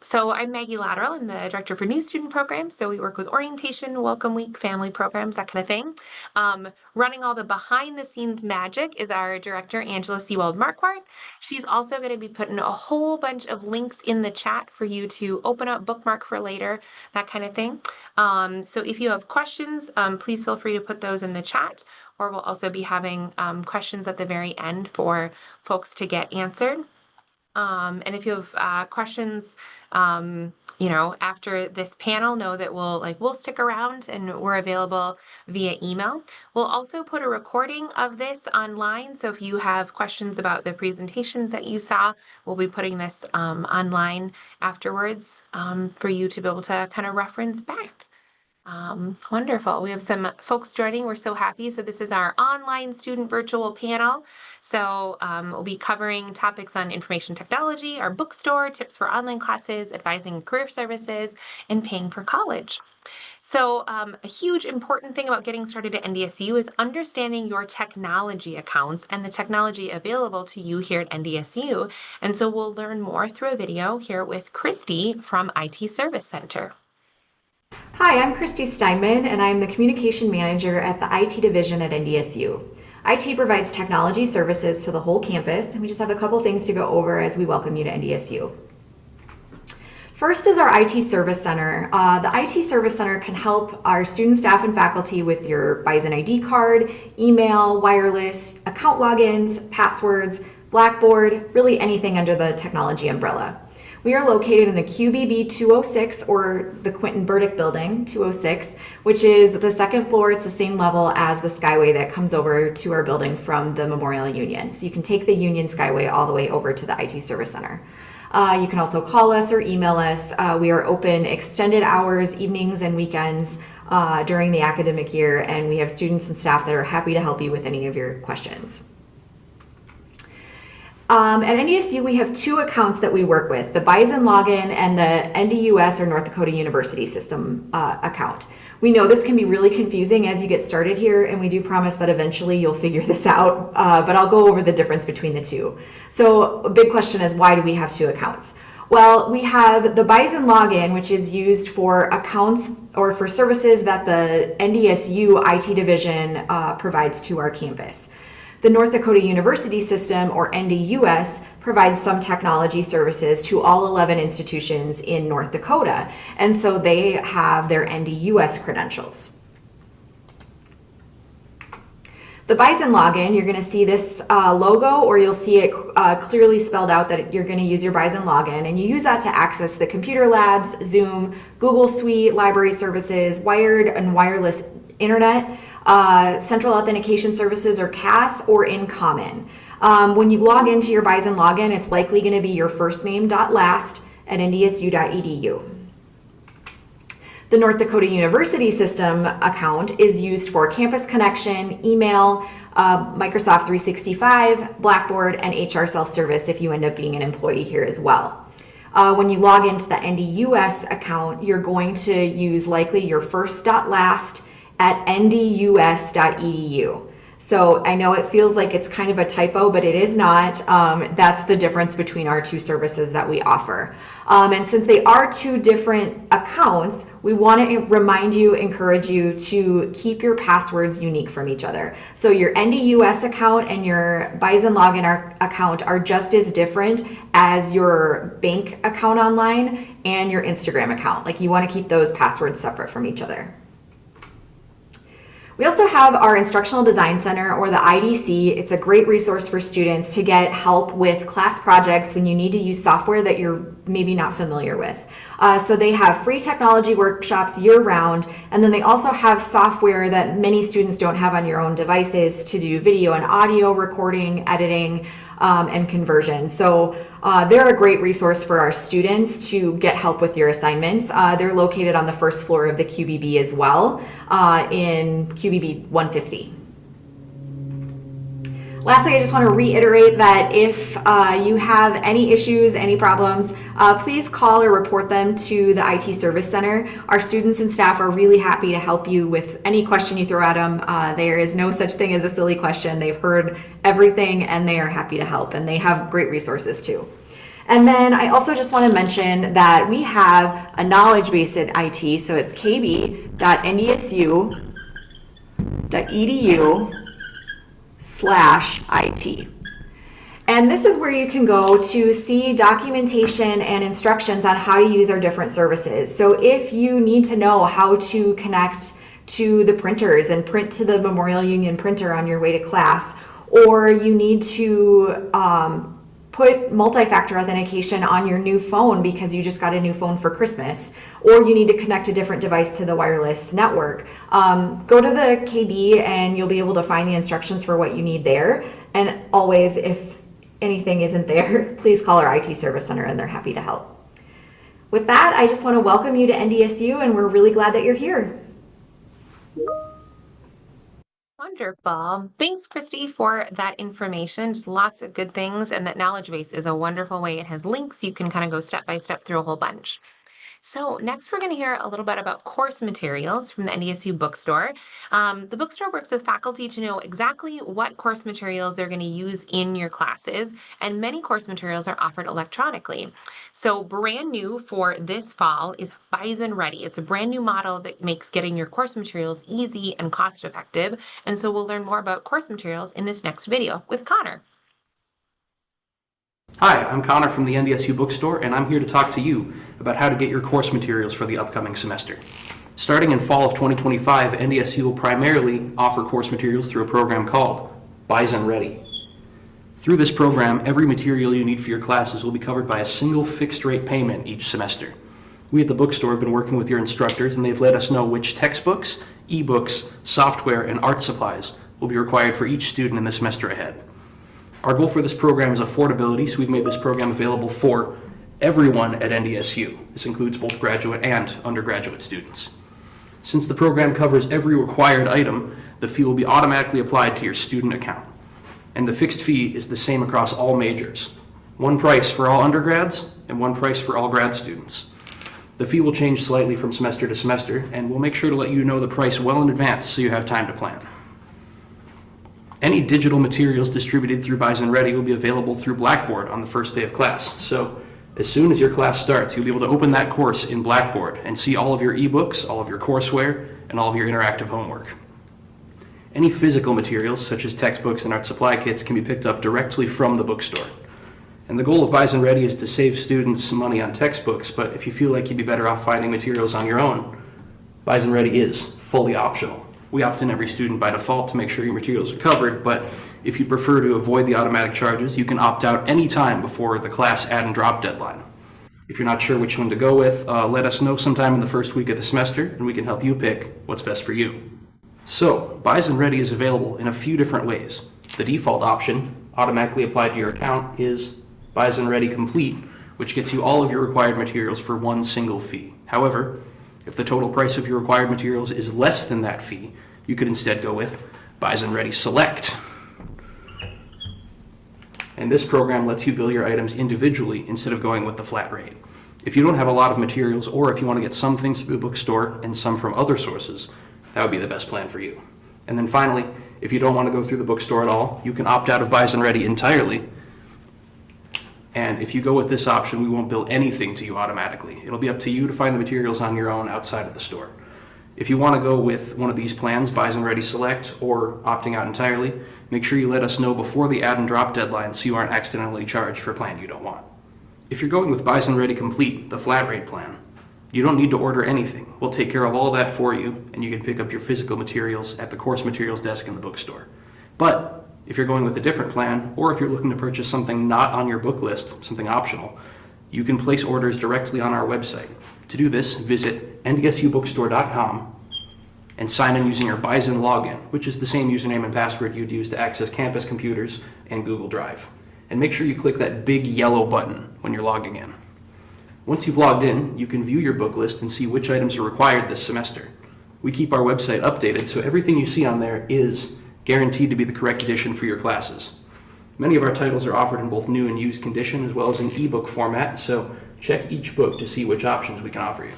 So I'm Maggie Lateral. I'm the director for new student programs. So we work with orientation, welcome week, family programs, that kind of thing. Running all the behind the scenes magic is our director, Angela Seewald-Marquardt. She's also going to be putting a whole bunch of links in the chat for you to open up, bookmark for later, that kind of thing. So if you have questions, please feel free to put those in the chat, or we'll also be having questions at the very end for folks to get answered. And if you have questions, after this panel, know that we'll stick around and we're available via email. We'll also put a recording of this online. So if you have questions about the presentations that you saw, we'll be putting this online afterwards for you to be able to kind of reference back. Wonderful. We have some folks joining. We're so happy. So this is our online student virtual panel. So we'll be covering topics on information technology, our bookstore, tips for online classes, advising career services, and paying for college. So a huge important thing about getting started at NDSU is understanding your technology accounts and the technology available to you here at NDSU. And so we'll learn more through a video here with Christy from IT Service Center. Hi, I'm Christy Steinman, and I'm the Communication Manager at the IT Division at NDSU. IT provides technology services to the whole campus, and we just have a couple things to go over as we welcome you to NDSU. First is our IT Service Center. The IT Service Center can help our student, staff, and faculty with your Bison ID card, email, wireless, account logins, passwords, Blackboard, really anything under the technology umbrella. We are located in the QBB 206, or the Quentin Burdick Building 206, which is the second floor. It's the same level as the Skyway that comes over to our building from the Memorial Union. So you can take the Union Skyway all the way over to the IT Service Center. You can also call us or email us. We are open extended hours, evenings and weekends during the academic year, and we have students and staff that are happy to help you with any of your questions. At NDSU, we have two accounts that we work with, the Bison login and the NDUS, or North Dakota University System account. We know this can be really confusing as you get started here, and we do promise that eventually you'll figure this out, but I'll go over the difference between the two. So a big question is, why do we have two accounts? Well, we have the Bison login, which is used for accounts or for services that the NDSU IT division provides to our campus. The North Dakota University System, or NDUS, provides some technology services to all 11 institutions in North Dakota, and so they have their NDUS credentials. The Bison login, you're going to see this logo, or you'll see it clearly spelled out that you're going to use your Bison login, and you use that to access the computer labs, Zoom, Google Suite, library services, wired and wireless internet, Central Authentication Services, or CAS, or in common. When you log into your Bison login, it's likely going to be your first name last at ndsu.edu. The North Dakota University System account is used for campus connection, email, Microsoft 365, Blackboard, and HR self-service if you end up being an employee here as well. When you log into the NDUS account, you're going to use likely your first last at ndus.edu. So I know it feels like it's kind of a typo, but it is not. That's the difference between our two services that we offer. And since they are two different accounts, we want to encourage you to keep your passwords unique from each other. So your NDUS account and your Bison login account are just as different as your bank account online and your Instagram account. Like, you want to keep those passwords separate from each other. We also have our Instructional Design Center, or the IDC. It's a great resource for students to get help with class projects when you need to use software that you're maybe not familiar with. So they have free technology workshops year-round, and then they also have software that many students don't have on your own devices to do video and audio recording, editing, and conversion. So they're a great resource for our students to get help with your assignments. They're located on the first floor of the QBB as well, in QBB 150. Lastly, I just want to reiterate that if you have any issues, any problems, please call or report them to the IT Service Center. Our students and staff are really happy to help you with any question you throw at them. There is no such thing as a silly question. They've heard everything and they are happy to help, and they have great resources too. And then I also just want to mention that we have a knowledge base in IT, so it's kb.ndsu.edu/IT. And this is where you can go to see documentation and instructions on how to use our different services. So if you need to know how to connect to the printers and print to the Memorial Union printer on your way to class, or you need to put multi-factor authentication on your new phone because you just got a new phone for Christmas, or you need to connect a different device to the wireless network, go to the KB and you'll be able to find the instructions for what you need there. And always, if anything isn't there, please call our IT service center and they're happy to help. With that, I just want to welcome you to NDSU, and we're really glad that you're here. Wonderful. Thanks, Christy, for that information. Just lots of good things. And that knowledge base is a wonderful way. It has links. You can kind of go step by step through a whole bunch. So next, we're going to hear a little bit about course materials from the NDSU bookstore. The bookstore works with faculty to know exactly what course materials they're going to use in your classes, and many course materials are offered electronically. So brand new for this fall is Bison Ready. It's a brand new model that makes getting your course materials easy and cost effective. And so we'll learn more about course materials in this next video with Connor. Hi, I'm Connor from the NDSU bookstore, and I'm here to talk to you about how to get your course materials for the upcoming semester. Starting in fall of 2025, NDSU will primarily offer course materials through a program called Bison Ready. Through this program, every material you need for your classes will be covered by a single fixed rate payment each semester. We at the bookstore have been working with your instructors, and they've let us know which textbooks, ebooks, software, and art supplies will be required for each student in the semester ahead. Our goal for this program is affordability, so we've made this program available for everyone at NDSU. This includes both graduate and undergraduate students. Since the program covers every required item, the fee will be automatically applied to your student account. And the fixed fee is the same across all majors. One price for all undergrads and one price for all grad students. The fee will change slightly from semester to semester, and we'll make sure to let you know the price well in advance so you have time to plan. Any digital materials distributed through Bison Ready will be available through Blackboard on the first day of class. So as soon as your class starts, you'll be able to open that course in Blackboard and see all of your ebooks, all of your courseware, and all of your interactive homework. Any physical materials, such as textbooks and art supply kits, can be picked up directly from the bookstore. And the goal of Bison Ready is to save students some money on textbooks, but if you feel like you'd be better off finding materials on your own, Bison Ready is fully optional. We opt in every student by default to make sure your materials are covered, but if you prefer to avoid the automatic charges, you can opt out anytime before the class add and drop deadline. If you're not sure which one to go with, let us know sometime in the first week of the semester, and we can help you pick what's best for you. So, Bison Ready is available in a few different ways. The default option, automatically applied to your account, is Bison Ready Complete, which gets you all of your required materials for one single fee. However, if the total price of your required materials is less than that fee, you could instead go with Bison Ready Select. And this program lets you bill your items individually instead of going with the flat rate. If you don't have a lot of materials, or if you want to get some things through the bookstore and some from other sources, that would be the best plan for you. And then finally, if you don't want to go through the bookstore at all, you can opt out of Bison Ready entirely. And if you go with this option, we won't bill anything to you automatically. It'll be up to you to find the materials on your own outside of the store. If you want to go with one of these plans, Bison Ready Select, or opting out entirely, make sure you let us know before the add and drop deadline so you aren't accidentally charged for a plan you don't want. If you're going with Bison Ready Complete, the flat rate plan, you don't need to order anything. We'll take care of all that for you, and you can pick up your physical materials at the course materials desk in the bookstore. But if you're going with a different plan, or if you're looking to purchase something not on your book list, something optional, you can place orders directly on our website. To do this, visit ndsubookstore.com and sign in using your Bison login, which is the same username and password you'd use to access campus computers and Google Drive. And make sure you click that big yellow button when you're logging in. Once you've logged in, you can view your book list and see which items are required this semester. We keep our website updated, so everything you see on there is guaranteed to be the correct edition for your classes. Many of our titles are offered in both new and used condition, as well as in ebook format, so check each book to see which options we can offer you.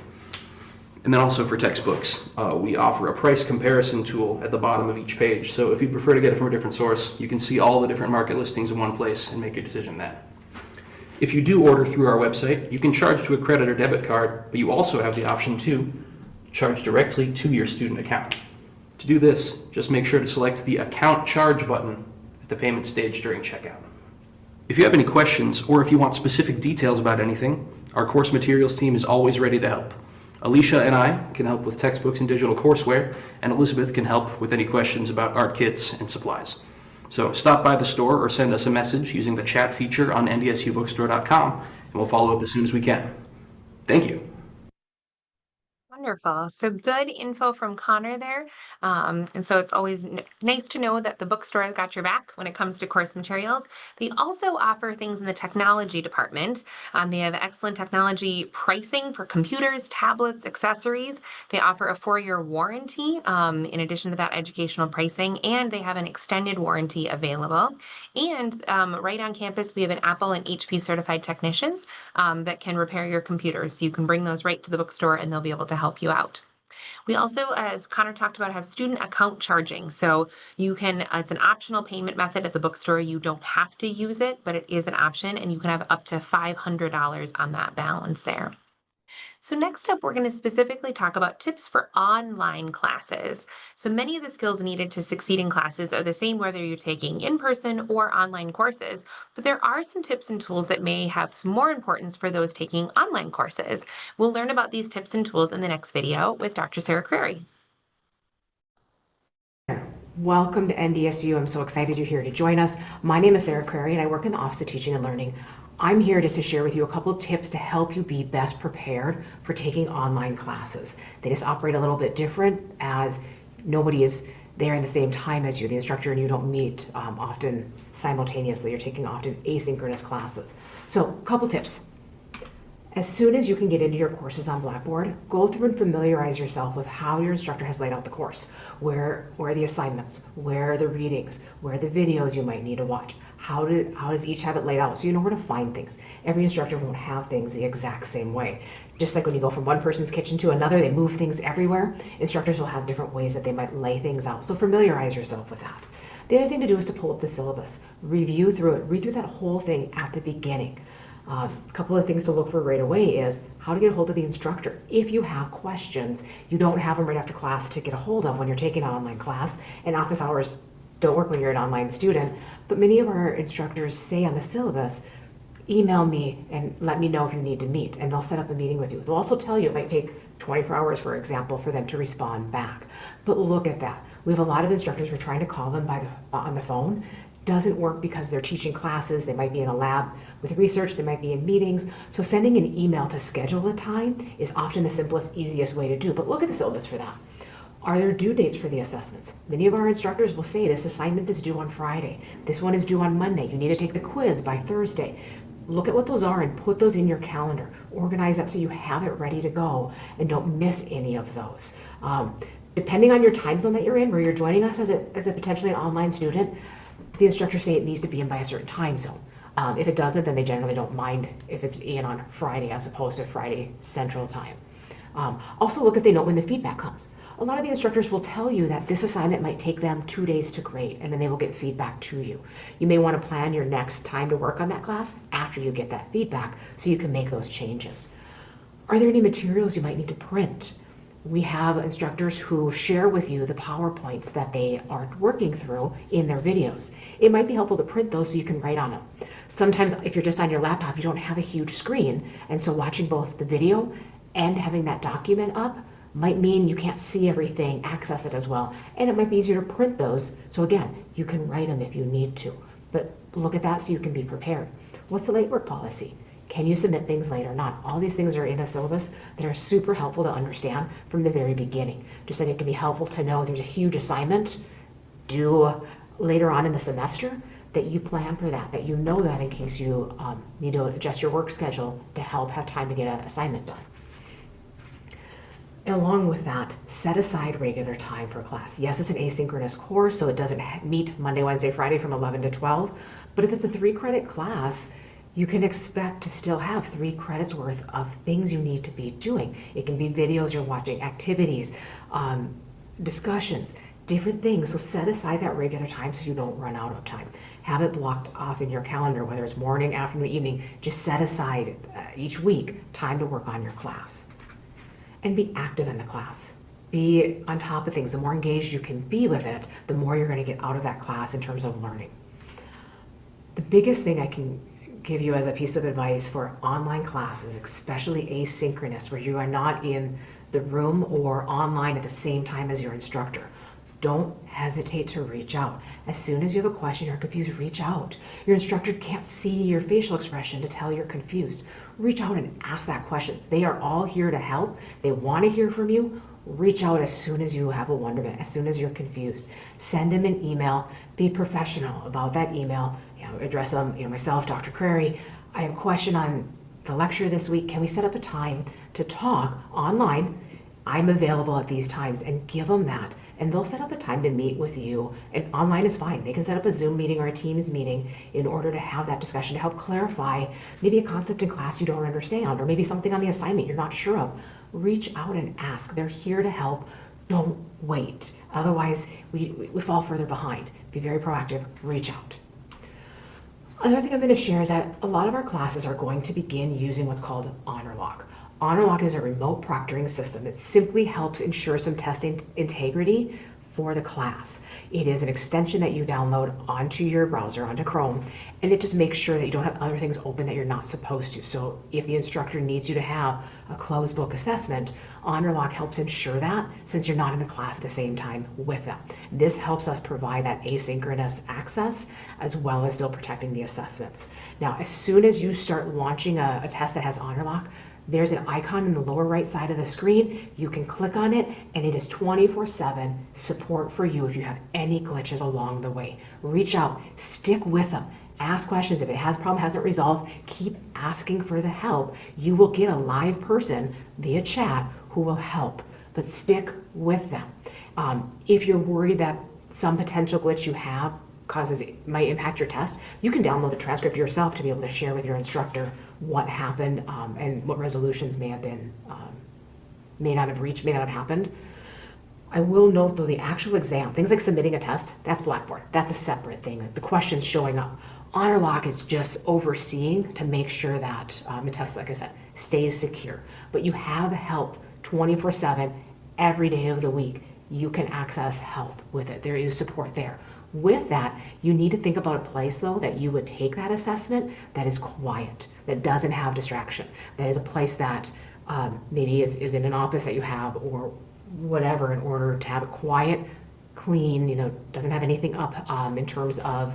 And then also for textbooks, we offer a price comparison tool at the bottom of each page, so if you prefer to get it from a different source, you can see all the different market listings in one place and make your decision then. If you do order through our website, you can charge to a credit or debit card, but you also have the option to charge directly to your student account. To do this, just make sure to select the Account Charge button at the payment stage during checkout. If you have any questions, or if you want specific details about anything, our course materials team is always ready to help. Alicia and I can help with textbooks and digital courseware, and Elizabeth can help with any questions about art kits and supplies. So stop by the store or send us a message using the chat feature on ndsubookstore.com, and we'll follow up as soon as we can. Thank you. Wonderful. So good info from Connor there. And so it's always nice to know that the bookstore has got your back when it comes to course materials. They also offer things in the technology department. They have excellent technology pricing for computers, tablets, accessories. They offer a 4-year warranty in addition to that educational pricing, and they have an extended warranty available. And right on campus, we have an Apple and HP certified technicians that can repair your computers. So you can bring those right to the bookstore and they'll be able to help you out. We also, as Connor talked about, have student account charging. So you can, it's an optional payment method at the bookstore. You don't have to use it, but it is an option, and you can have up to $500 on that balance there. So next up, we're going to specifically talk about tips for online classes. So many of the skills needed to succeed in classes are the same whether you're taking in-person or online courses, but there are some tips and tools that may have some more importance for those taking online courses. We'll learn about these tips and tools in the next video with Dr. Sarah Crary. Welcome to NDSU. I'm so excited you're here to join us. My name is Sarah Crary and I work in the Office of Teaching and Learning. I'm here just to share with you a couple of tips to help you be best prepared for taking online classes. They just operate a little bit different as nobody is there in the same time as you, the instructor, and you don't meet often simultaneously. You're taking often asynchronous classes. So a couple tips. As soon as you can get into your courses on Blackboard, go through and familiarize yourself with how your instructor has laid out the course. Where are the assignments? Where are the readings? Where are the videos you might need to watch? How does each have it laid out so you know where to find things? Every instructor won't have things the exact same way. Just like when you go from one person's kitchen to another, they move things everywhere. Instructors will have different ways that they might lay things out. So familiarize yourself with that. The other thing to do is to pull up the syllabus. Review through it. Read through that whole thing at the beginning. A couple of things to look for right away is how to get a hold of the instructor. If you have questions, you don't have them right after class to get a hold of when you're taking an online class, and office hours don't work when you're an online student, but many of our instructors say on the syllabus, email me and let me know if you need to meet, and they'll set up a meeting with you. They'll also tell you it might take 24 hours, for example, for them to respond back. But look at that. We have a lot of instructors, we're trying to call them on the phone. Doesn't work because they're teaching classes, they might be in a lab with research, they might be in meetings. So sending an email to schedule a time is often the simplest, easiest way to do. But look at the syllabus for that. Are there due dates for the assessments? Many of our instructors will say this assignment is due on Friday. This one is due on Monday. You need to take the quiz by Thursday. Look at what those are and put those in your calendar. Organize that so you have it ready to go and don't miss any of those. Depending on your time zone that you're in, where you're joining us as a potentially an online student, the instructors say it needs to be in by a certain time zone. If it doesn't, then they generally don't mind if it's in on Friday as opposed to Friday Central Time. Also look if they know when the feedback comes. A lot of the instructors will tell you that this assignment might take them 2 days to grade, and then they will get feedback to you. You may want to plan your next time to work on that class after you get that feedback so you can make those changes. Are there any materials you might need to print? We have instructors who share with you the PowerPoints that they are working through in their videos. It might be helpful to print those so you can write on them. Sometimes if you're just on your laptop, you don't have a huge screen, and so watching both the video and having that document up might mean you can't see everything, access it as well, and it might be easier to print those. So again, you can write them if you need to, but look at that so you can be prepared. What's the late work policy? Can you submit things late or not? All these things are in the syllabus that are super helpful to understand from the very beginning. Just that it can be helpful to know there's a huge assignment due later on in the semester, that you plan for that, that you know that in case you need to adjust your work schedule to help have time to get an assignment done. And along with that, set aside regular time for class. Yes, it's an asynchronous course, so it doesn't meet Monday, Wednesday, Friday from 11 to 12, but if it's a 3-credit class, you can expect to still have 3 credits worth of things you need to be doing. It can be videos you're watching, activities, discussions, different things. So set aside that regular time so you don't run out of time. Have it blocked off in your calendar, whether it's morning, afternoon, evening. Just set aside each week time to work on your class. And be active in the class. Be on top of things. The more engaged you can be with it, the more you're going to get out of that class in terms of learning. The biggest thing I can give you as a piece of advice for online classes, especially asynchronous, where you are not in the room or online at the same time as your instructor. Don't hesitate to reach out. As soon as you have a question or confused, reach out. Your instructor can't see your facial expression to tell you're confused. Reach out and ask that question. They are all here to help. They want to hear from you. Reach out as soon as you have a wonderment, as soon as you're confused. Send them an email. Be professional about that email. Address them, myself, Dr. Crary. I have a question on the lecture this week. Can we set up a time to talk online? I'm available at these times, and give them that. And they'll set up a time to meet with you. And online is fine. They can set up a Zoom meeting or a Teams meeting in order to have that discussion to help clarify maybe a concept in class you don't understand, or maybe something on the assignment you're not sure of. Reach out and ask. They're here to help. Don't wait. Otherwise, we fall further behind. Be very proactive. Reach out. Another thing I'm going to share is that a lot of our classes are going to begin using what's called HonorLock. HonorLock is a remote proctoring system that simply helps ensure some testing integrity for the class. It is an extension that you download onto your browser, onto Chrome, and it just makes sure that you don't have other things open that you're not supposed to. So if the instructor needs you to have a closed book assessment, HonorLock helps ensure that, since you're not in the class at the same time with them. This helps us provide that asynchronous access as well as still protecting the assessments. Now, as soon as you start launching a test that has HonorLock, there's an icon in the lower right side of the screen. You can click on it, and it is 24/7 support for you if you have any glitches along the way. Reach out, stick with them, ask questions. If it has a problem, hasn't resolved, keep asking for the help. You will get a live person via chat who will help, but stick with them. If you're worried that some potential glitch you have might impact your test, you can download the transcript yourself to be able to share with your instructor what happened and what resolutions may not have happened. I will note though, the actual exam, things like submitting a test, that's Blackboard. That's a separate thing. The questions showing up. HonorLock is just overseeing to make sure that the test, like I said, stays secure. But you have help 24/7 every day of the week. You can access help with it. There is support there. With that, you need to think about a place though that you would take that assessment that is quiet, that doesn't have distraction, that is a place that maybe is in an office that you have or whatever, in order to have it quiet, clean, doesn't have anything up in terms of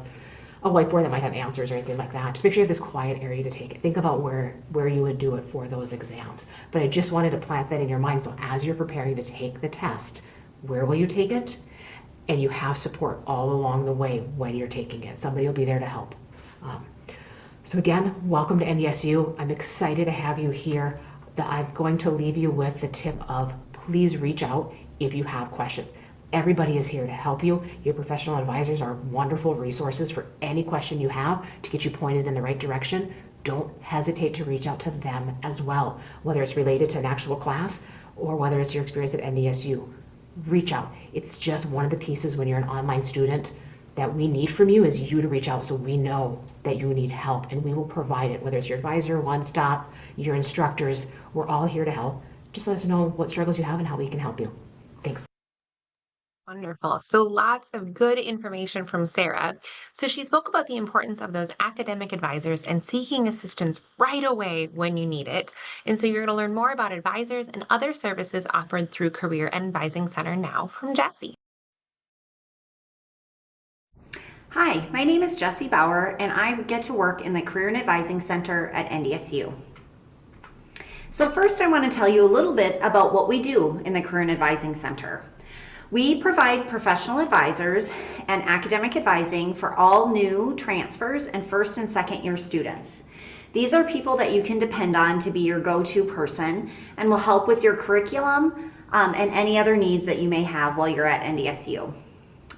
a whiteboard that might have answers or anything like that. Just make sure you have this quiet area to take it. Think about where you would do it for those exams. But I just wanted to plant that in your mind, so as you're preparing to take the test, where will you take it? And you have support all along the way when you're taking it. Somebody will be there to help. So again, welcome to NDSU. I'm excited to have you here. I'm going to leave you with the tip of please reach out if you have questions. Everybody is here to help you. Your professional advisors are wonderful resources for any question you have to get you pointed in the right direction. Don't hesitate to reach out to them as well, whether it's related to an actual class or whether it's your experience at NDSU. Reach out. It's just one of the pieces when you're an online student that we need from you is you to reach out, so we know that you need help and we will provide it, whether it's your advisor, One Stop, your instructors. We're all here to help. Just let us know what struggles you have and how we can help you. Thanks. Wonderful. So lots of good information from Sarah. So she spoke about the importance of those academic advisors and seeking assistance right away when you need it. And so you're going to learn more about advisors and other services offered through Career and Advising Center now from Jessie. Hi, my name is Jessie Bauer, and I get to work in the Career and Advising Center at NDSU. So first I want to tell you a little bit about what we do in the Career and Advising Center. We provide professional advisors and academic advising for all new transfers and first and second year students. These are people that you can depend on to be your go-to person and will help with your curriculum and any other needs that you may have while you're at NDSU.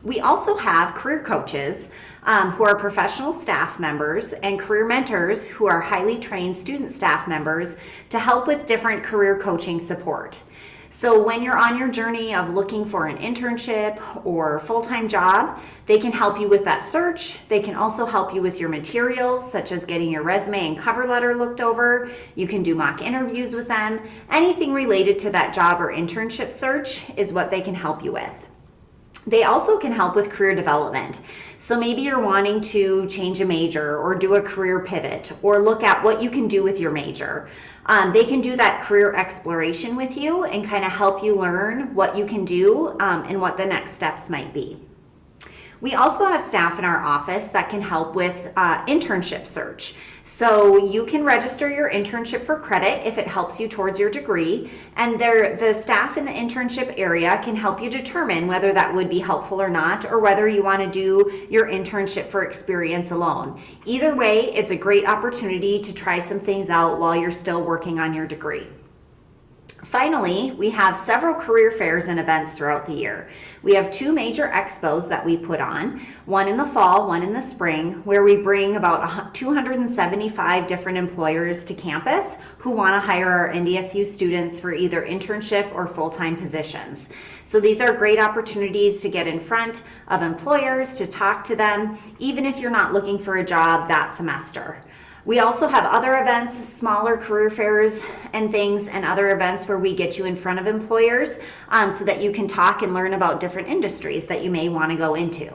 We also have career coaches who are professional staff members and career mentors who are highly trained student staff members to help with different career coaching support. So when you're on your journey of looking for an internship or full-time job, they can help you with that search. They can also help you with your materials, such as getting your resume and cover letter looked over. You can do mock interviews with them. Anything related to that job or internship search is what they can help you with. They also can help with career development. So maybe you're wanting to change a major or do a career pivot or look at what you can do with your major. They can do that career exploration with you and kind of help you learn what you can do and what the next steps might be. We also have staff in our office that can help with internship search. So you can register your internship for credit if it helps you towards your degree, and the staff in the internship area can help you determine whether that would be helpful or not, or whether you want to do your internship for experience alone. Either way, it's a great opportunity to try some things out while you're still working on your degree. Finally, we have several career fairs and events throughout the year. We have 2 major expos that we put on, one in the fall, one in the spring, where we bring about 275 different employers to campus who want to hire our NDSU students for either internship or full-time positions. So these are great opportunities to get in front of employers, to talk to them, even if you're not looking for a job that semester. We also have other events, smaller career fairs and things, and other events where we get you in front of employers so that you can talk and learn about different industries that you may want to go into.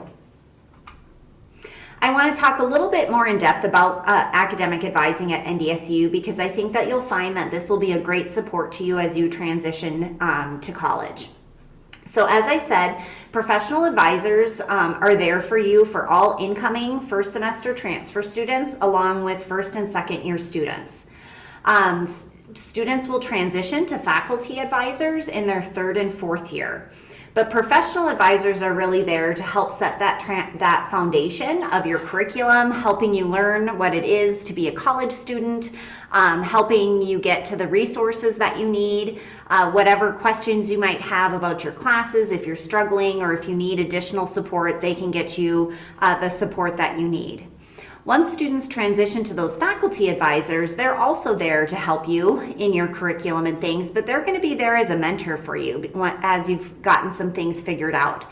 I want to talk a little bit more in depth about academic advising at NDSU, because I think that you'll find that this will be a great support to you as you transition to college. So as I said, professional advisors are there for you for all incoming first semester transfer students, along with first and second year students. Students will transition to faculty advisors in their 3rd and 4th year. But professional advisors are really there to help set that foundation of your curriculum, helping you learn what it is to be a college student, helping you get to the resources that you need, whatever questions you might have about your classes, if you're struggling or if you need additional support, they can get you the support that you need. Once students transition to those faculty advisors, they're also there to help you in your curriculum and things, but they're going to be there as a mentor for you as you've gotten some things figured out.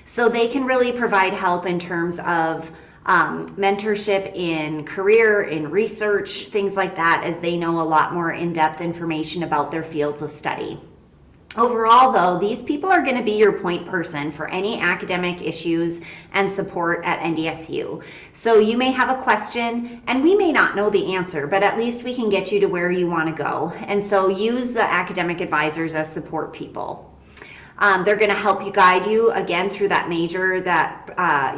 So they can really provide help in terms of mentorship in career, in research, things like that, as they know a lot more in-depth information about their fields of study. Overall, though, these people are going to be your point person for any academic issues and support at NDSU. So you may have a question and we may not know the answer, but at least we can get you to where you want to go. And so use the academic advisors as support people. They're going to help you guide you again through that major,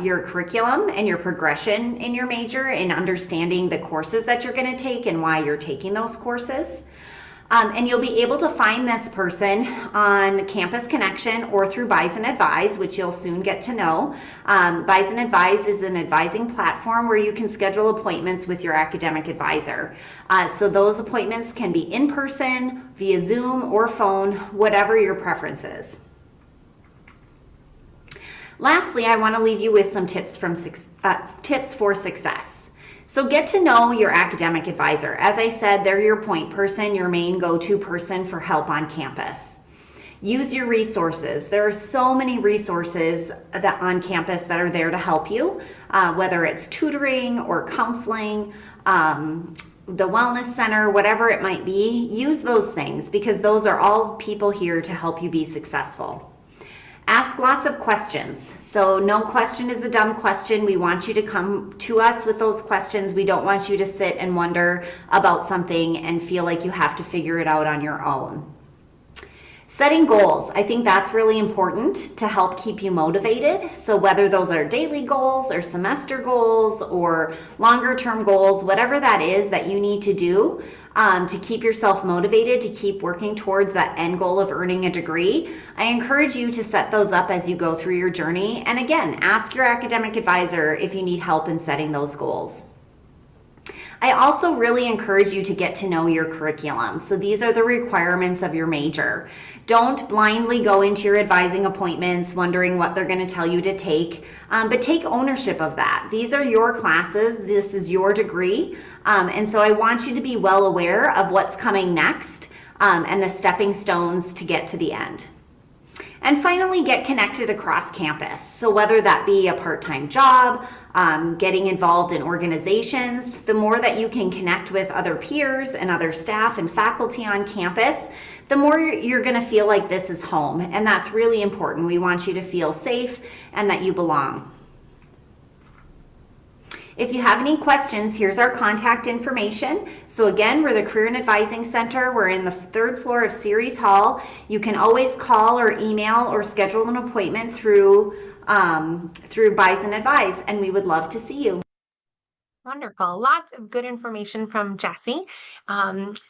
your curriculum and your progression in your major, and understanding the courses that you're going to take and why you're taking those courses. And you'll be able to find this person on Campus Connection or through Bison Advise, which you'll soon get to know. Bison Advise is an advising platform where you can schedule appointments with your academic advisor. So those appointments can be in person, via Zoom or phone, whatever your preference is. Lastly, I want to leave you with some tips for success. So get to know your academic advisor. As I said, they're your point person, your main go-to person for help on campus. Use your resources. There are so many resources on campus that are there to help you, whether it's tutoring or counseling, the wellness center, whatever it might be. Use those things, because those are all people here to help you be successful. Ask lots of questions. So no question is a dumb question. We want you to come to us with those questions. We don't want you to sit and wonder about something and feel like you have to figure it out on your own. Setting goals. I think that's really important to help keep you motivated. So whether those are daily goals or semester goals or longer term goals, whatever that is that you need to do to keep yourself motivated, to keep working towards that end goal of earning a degree, I encourage you to set those up as you go through your journey. And again, ask your academic advisor if you need help in setting those goals. I also really encourage you to get to know your curriculum. So these are the requirements of your major. Don't blindly go into your advising appointments wondering what they're going to tell you to take, but take ownership of that. These are your classes. This is your degree. And so I want you to be well aware of what's coming next and the stepping stones to get to the end. And finally, get connected across campus. So whether that be a part-time job, getting involved in organizations, the more that you can connect with other peers and other staff and faculty on campus, the more you're going to feel like this is home. And that's really important. We want you to feel safe and that you belong. If you have any questions, here's our contact information. So again, we're the Career and Advising Center. We're in the 3rd floor of Ceres Hall. You can always call or email or schedule an appointment through Bison Advise, and we would love to see you. Wonderful. Lots of good information from Jessie.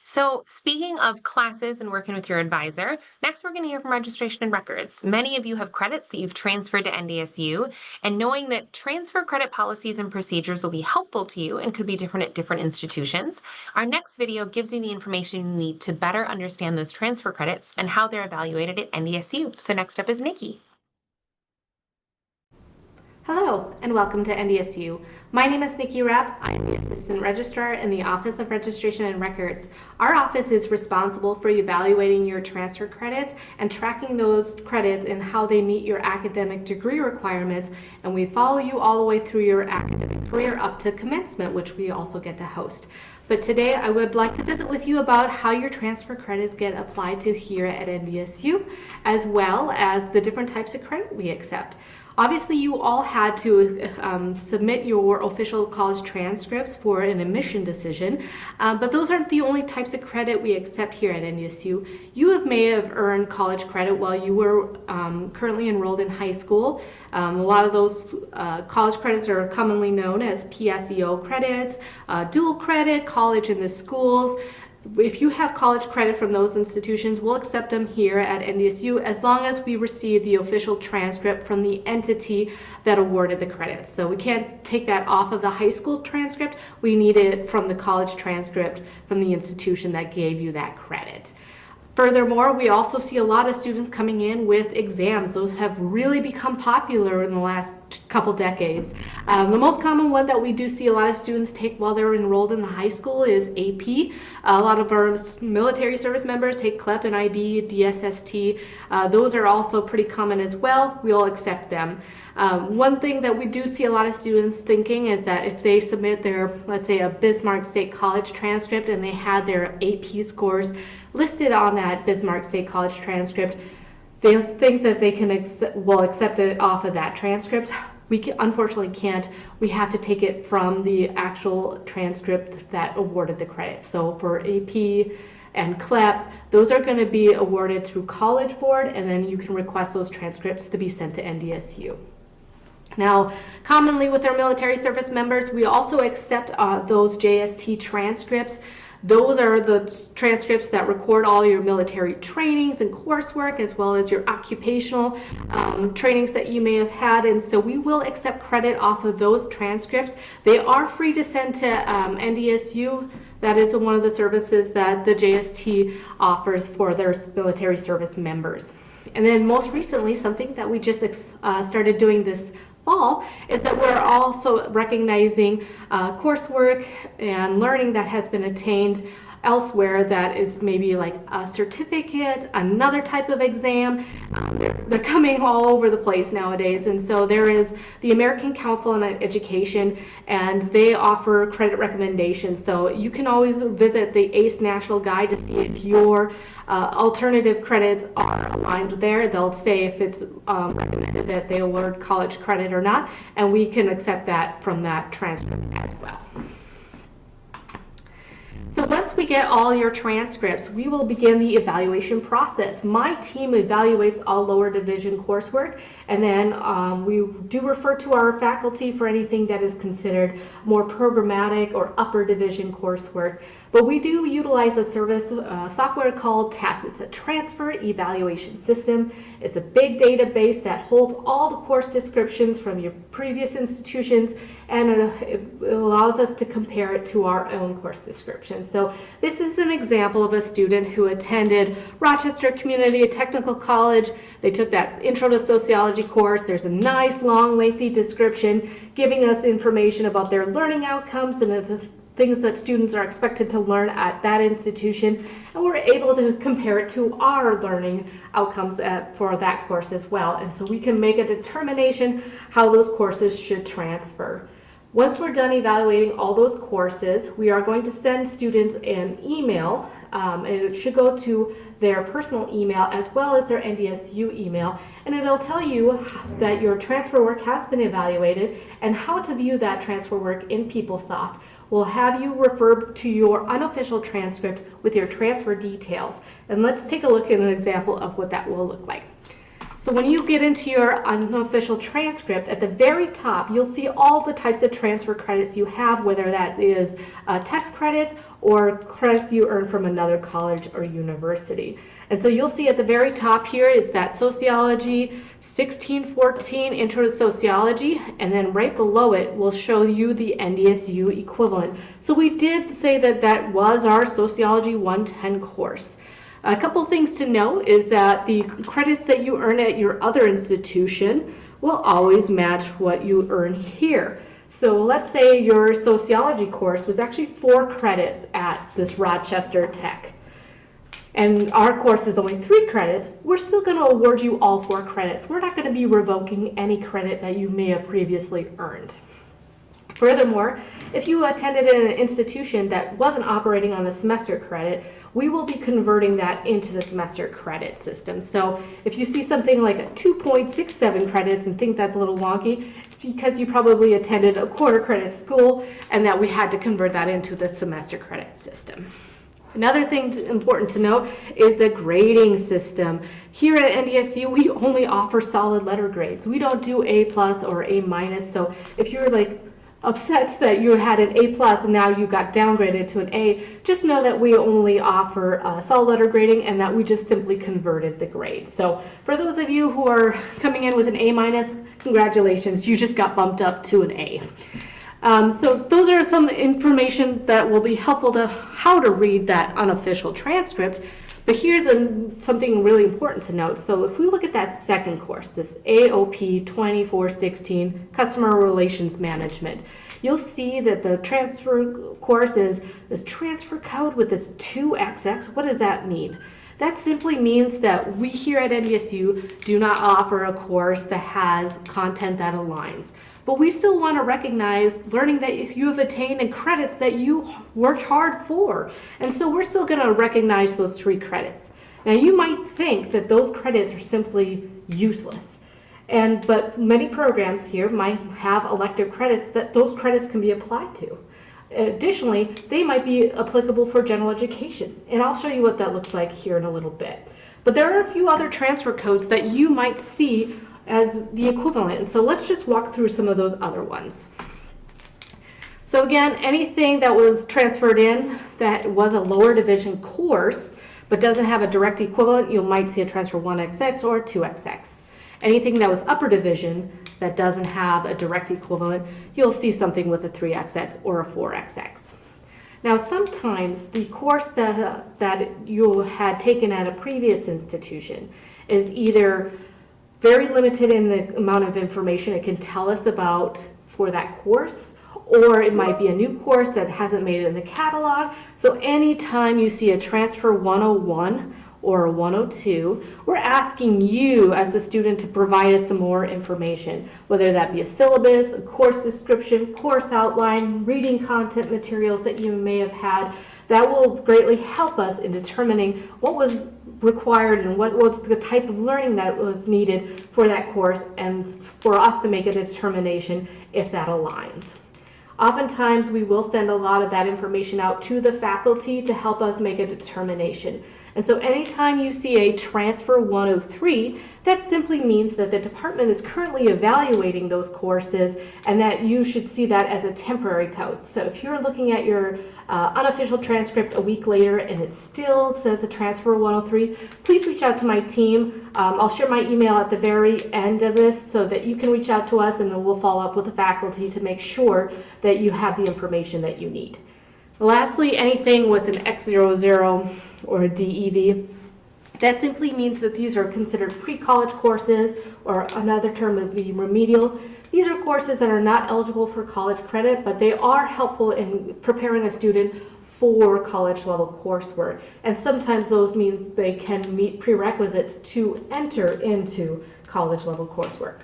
So speaking of classes and working with your advisor, next we're going to hear from registration and records. Many of you have credits that you've transferred to NDSU, and knowing that transfer credit policies and procedures will be helpful to you and could be different at different institutions. Our next video gives you the information you need to better understand those transfer credits and how they're evaluated at NDSU. So next up is Nikki. Hello and welcome to NDSU. My name is Nikki Rapp. I am the Assistant Registrar in the Office of Registration and Records. Our office is responsible for evaluating your transfer credits and tracking those credits and how they meet your academic degree requirements, and we follow you all the way through your academic career up to commencement, which we also get to host. But today I would like to visit with you about how your transfer credits get applied to here at NDSU, as well as the different types of credit we accept. Obviously, you all had to submit your official college transcripts for an admission decision, but those aren't the only types of credit we accept here at NDSU. You may have earned college credit while you were currently enrolled in high school. A lot of those college credits are commonly known as PSEO credits, dual credit, college in the schools. If you have college credit from those institutions, we'll accept them here at NDSU as long as we receive the official transcript from the entity that awarded the credits. So we can't take that off of the high school transcript. We need it from the college transcript from the institution that gave you that credit. Furthermore, we also see a lot of students coming in with exams. Those have really become popular in the last couple decades. The most common one that we do see a lot of students take while they're enrolled in the high school is AP. A lot of our military service members take CLEP and IB, DSST. Those are also pretty common as well. We'll accept them. One thing that we do see a lot of students thinking is that if they submit their, let's say, a Bismarck State College transcript and they had their AP scores listed on that Bismarck State College transcript, they think that they will accept it off of that transcript. We unfortunately can't. We have to take it from the actual transcript that awarded the credit. So for AP and CLEP, those are going to be awarded through College Board, and then you can request those transcripts to be sent to NDSU. Now, commonly with our military service members, we also accept those JST transcripts. Those are the transcripts that record all your military trainings and coursework, as well as your occupational trainings that you may have had. And so we will accept credit off of those transcripts. They are free to send to NDSU. That is one of the services that the JST offers for their military service members. And then most recently, something that we just started doing this fall is that we're also recognizing coursework and learning that has been attained elsewhere that is maybe like a certificate, another type of exam. They're coming all over the place nowadays, and so there is the American Council on Education, and they offer credit recommendations. So you can always visit the ACE National Guide to see if your alternative credits are aligned there. They'll say if it's recommended that they award college credit or not, and we can accept that from that transcript as well. So once we get all your transcripts, we will begin the evaluation process. My team evaluates all lower division coursework, and then we do refer to our faculty for anything that is considered more programmatic or upper division coursework. But we do utilize a service software called TESS. It's a transfer evaluation system. It's a big database that holds all the course descriptions from your previous institutions, and it allows us to compare it to our own course description. So this is an example of a student who attended Rochester Community Technical College. They took that Intro to Sociology course. There's a nice, long, lengthy description giving us information about their learning outcomes and things that students are expected to learn at that institution, and we're able to compare it to our learning outcomes for that course as well. And so we can make a determination how those courses should transfer. Once we're done evaluating all those courses, we are going to send students an email, and it should go to their personal email as well as their NDSU email, and it'll tell you that your transfer work has been evaluated and how to view that transfer work in PeopleSoft. We'll have you refer to your unofficial transcript with your transfer details. And let's take a look at an example of what that will look like. So when you get into your unofficial transcript, at the very top, you'll see all the types of transfer credits you have, whether that is test credits or credits you earn from another college or university. And so you'll see at the very top here is that Sociology 1614 Intro to Sociology, and then right below it will show you the NDSU equivalent. So we did say that that was our Sociology 110 course. A couple things to know is that the credits that you earn at your other institution will always match what you earn here. So let's say your sociology course was actually 4 credits at this Rochester Tech, and our course is only 3 credits. We're still going to award you all 4 credits. We're not going to be revoking any credit that you may have previously earned. Furthermore, if you attended in an institution that wasn't operating on the semester credit, we will be converting that into the semester credit system. So if you see something like a 2.67 credits and think that's a little wonky, it's because you probably attended a quarter credit school and that we had to convert that into the semester credit system. Another thing important to note is the grading system. Here at NDSU, we only offer solid letter grades. We don't do A+ or A-. So if you're like upset that you had an A+ and now you got downgraded to an A, just know that we only offer solid letter grading and that we just simply converted the grade. So for those of you who are coming in with an A-, congratulations, you just got bumped up to an A. So those are some information that will be helpful to how to read that unofficial transcript. But here's something really important to note. So if we look at that second course, this AOP 2416, Customer Relations Management, you'll see that the transfer course is this transfer code with this 2XX. What does that mean? That simply means that we here at NDSU do not offer a course that has content that aligns. But we still want to recognize learning that you have attained and credits that you worked hard for. And so we're still going to recognize those 3 credits. Now you might think that those credits are simply useless. But many programs here might have elective credits that those credits can be applied to. Additionally, they might be applicable for general education. And I'll show you what that looks like here in a little bit. But there are a few other transfer codes that you might see as the equivalent. And so let's just walk through some of those other ones. So again, anything that was transferred in that was a lower division course but doesn't have a direct equivalent, you might see a transfer 1XX or 2XX. Anything that was upper division that doesn't have a direct equivalent, you'll see something with a 3XX or a 4XX. Now sometimes the course that you had taken at a previous institution is either very limited in the amount of information it can tell us about for that course, or it might be a new course that hasn't made it in the catalog. So anytime you see a transfer 101 or a 102, we're asking you as the student to provide us some more information, whether that be a syllabus, a course description, course outline, reading content materials that you may have had. That will greatly help us in determining what was required and what was the type of learning that was needed for that course, and for us to make a determination if that aligns. Oftentimes we will send a lot of that information out to the faculty to help us make a determination. And so anytime you see a transfer 103, that simply means that the department is currently evaluating those courses and that you should see that as a temporary code. So if you're looking at your unofficial transcript a week later and it still says a transfer 103, please reach out to my team. I'll share my email at the very end of this so that you can reach out to us, and then we'll follow up with the faculty to make sure that you have the information that you need. Lastly, anything with an X00 or a DEV, that simply means that these are considered pre-college courses, or another term would be remedial. These are courses that are not eligible for college credit, but they are helpful in preparing a student for college level coursework. And sometimes those means they can meet prerequisites to enter into college level coursework.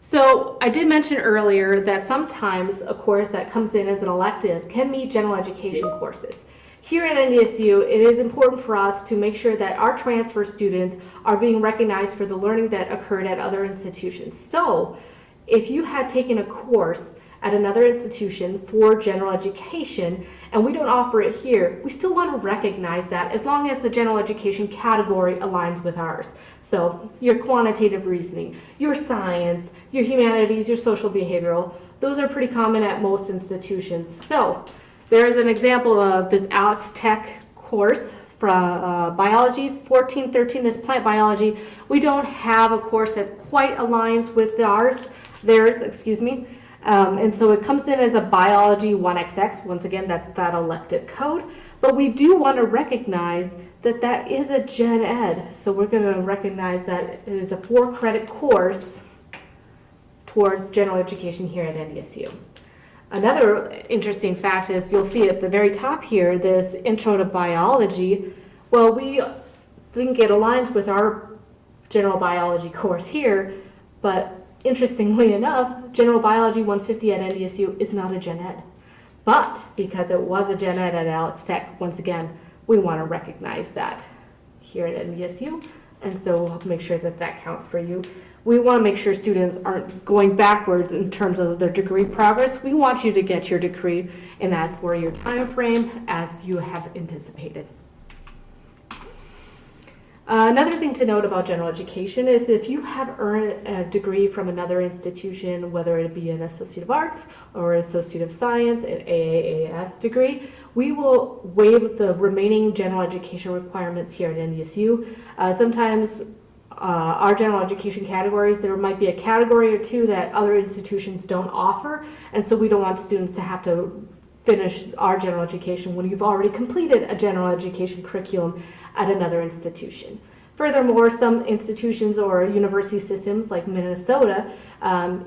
So I did mention earlier that sometimes a course that comes in as an elective can meet general education courses. Here at NDSU, it is important for us to make sure that our transfer students are being recognized for the learning that occurred at other institutions. So if you had taken a course at another institution for general education and we don't offer it here, we still want to recognize that as long as the general education category aligns with ours. So your quantitative reasoning, your science, your humanities, your social behavioral, those are pretty common at most institutions. So there is an example of this Alex Tech course from biology, 1413, this plant biology. We don't have a course that quite aligns with theirs, excuse me. And so it comes in as a biology 1XX. Once again, that's that elective code. But we do want to recognize that that is a gen ed. So we're going to recognize that it is a 4-credit course towards general education here at NDSU. Another interesting fact is you'll see at the very top here, this intro to biology. Well, we think it aligns with our general biology course here, but interestingly enough, General Biology 150 at NDSU is not a gen ed. But because it was a gen ed at Alex Tech, once again, we want to recognize that here at NDSU. And so we'll make sure that that counts for you. We want to make sure students aren't going backwards in terms of their degree progress. We want you to get your degree in that 4-year time frame as you have anticipated. Another thing to note about general education is if you have earned a degree from another institution, whether it be an Associate of Arts or an Associate of Science, an AAAS degree, we will waive the remaining general education requirements here at NDSU. Sometimes our general education categories, there might be a category or two that other institutions don't offer, and so we don't want students to have to finish our general education when you've already completed a general education curriculum at another institution. Furthermore, some institutions or university systems like Minnesota,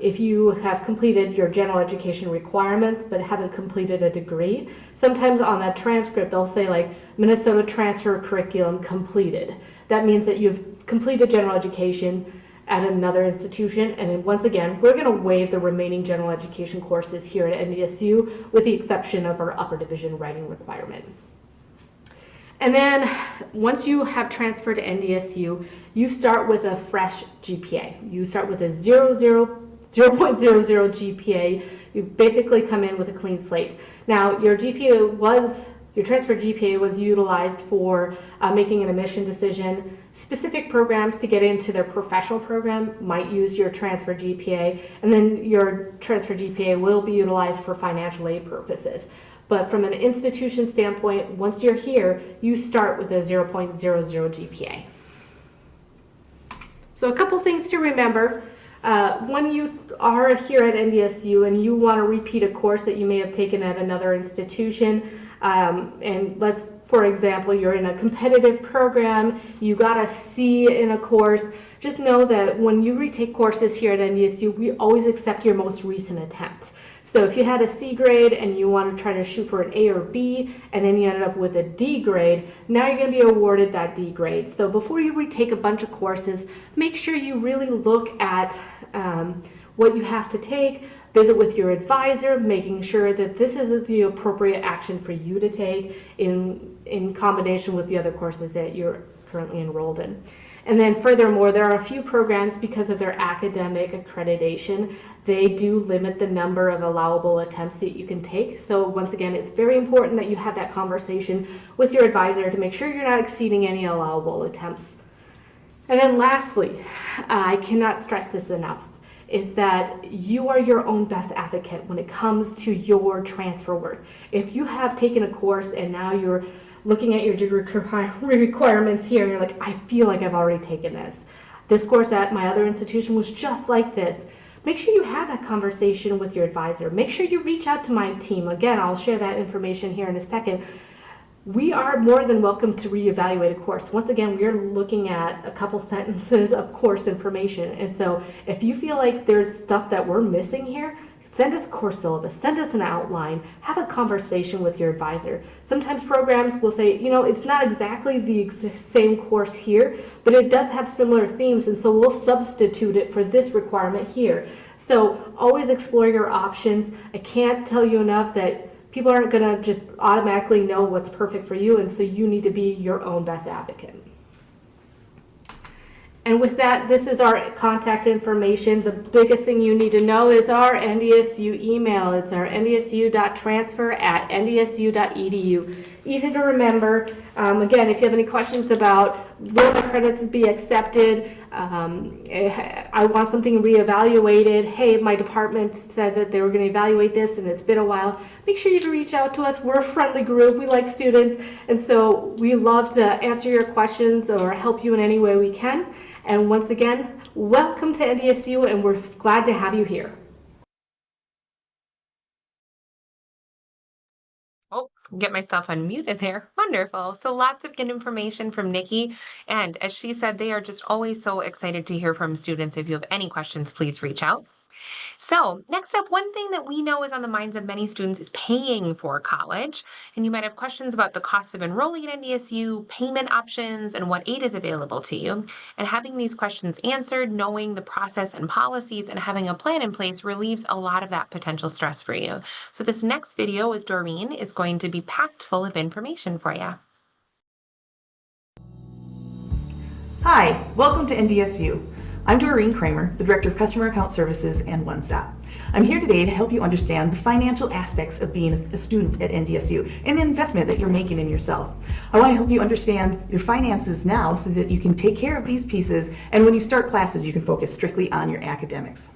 if you have completed your general education requirements but haven't completed a degree, sometimes on that transcript they'll say like Minnesota transfer curriculum completed. That means that you've completed general education at another institution, and then once again, we're going to waive the remaining general education courses here at NDSU with the exception of our upper division writing requirement. And then once you have transferred to NDSU, you start with a fresh GPA. You start with a 0.00 GPA. You basically come in with a clean slate. Now, your transfer GPA was utilized for making an admission decision. Specific programs to get into their professional program might use your transfer GPA, and then your transfer GPA will be utilized for financial aid purposes. But from an institution standpoint, once you're here, you start with a 0.00 GPA. So a couple things to remember. When you are here at NDSU and you want to repeat a course that you may have taken at another institution, and for example, you're in a competitive program, you got a C in a course, just know that when you retake courses here at NDSU, we always accept your most recent attempt. So if you had a C grade and you want to try to shoot for an A or B, and then you ended up with a D grade, now you're going to be awarded that D grade. So before you retake a bunch of courses, make sure you really look at what you have to take, visit with your advisor, making sure that this is the appropriate action for you to take in combination with the other courses that you're currently enrolled in. And then furthermore, there are a few programs, because of their academic accreditation, they do limit the number of allowable attempts that you can take. So once again, it's very important that you have that conversation with your advisor to make sure you're not exceeding any allowable attempts. And then lastly, I cannot stress this enough, is that you are your own best advocate when it comes to your transfer work. If you have taken a course and now you're looking at your degree requirements here and you're like, I feel like I've already taken this. This course at my other institution was just like this. Make sure you have that conversation with your advisor. Make sure you reach out to my team. Again, I'll share that information here in a second. we are more than welcome to reevaluate a course. Once again, we are looking at a couple sentences of course information. And so if you feel like there's stuff that we're missing here, send us a course syllabus, send us an outline, have a conversation with your advisor. Sometimes programs will say, you know, it's not exactly the same course here, but it does have similar themes, and so we'll substitute it for this requirement here. So always explore your options. I can't tell you enough that people aren't going to just automatically know what's perfect for you, and so you need to be your own best advocate. And with that, this is our contact information. The biggest thing you need to know is our NDSU email. It's our ndsu.transfer@ndsu.edu. Easy to remember. Again, if you have any questions about will my credits be accepted, I want something reevaluated, hey, my department said that they were going to evaluate this and it's been a while, make sure you reach out to us. We're a friendly group. We like students, and so we love to answer your questions or help you in any way we can. And once again, welcome to NDSU, and we're glad to have you here. Oh, get myself unmuted there. Wonderful. So lots of good information from Nikki. And as she said, they are just always so excited to hear from students. If you have any questions, please reach out. So next up, one thing that we know is on the minds of many students is paying for college. And you might have questions about the cost of enrolling at NDSU, payment options, and what aid is available to you. And having these questions answered, knowing the process and policies, and having a plan in place relieves a lot of that potential stress for you. So this next video with Doreen is going to be packed full of information for you. Hi, welcome to NDSU. I'm Doreen Kramer, the Director of Customer Account Services and One Stop. I'm here today to help you understand the financial aspects of being a student at NDSU and the investment that you're making in yourself. I want to help you understand your finances now so that you can take care of these pieces, and when you start classes you can focus strictly on your academics.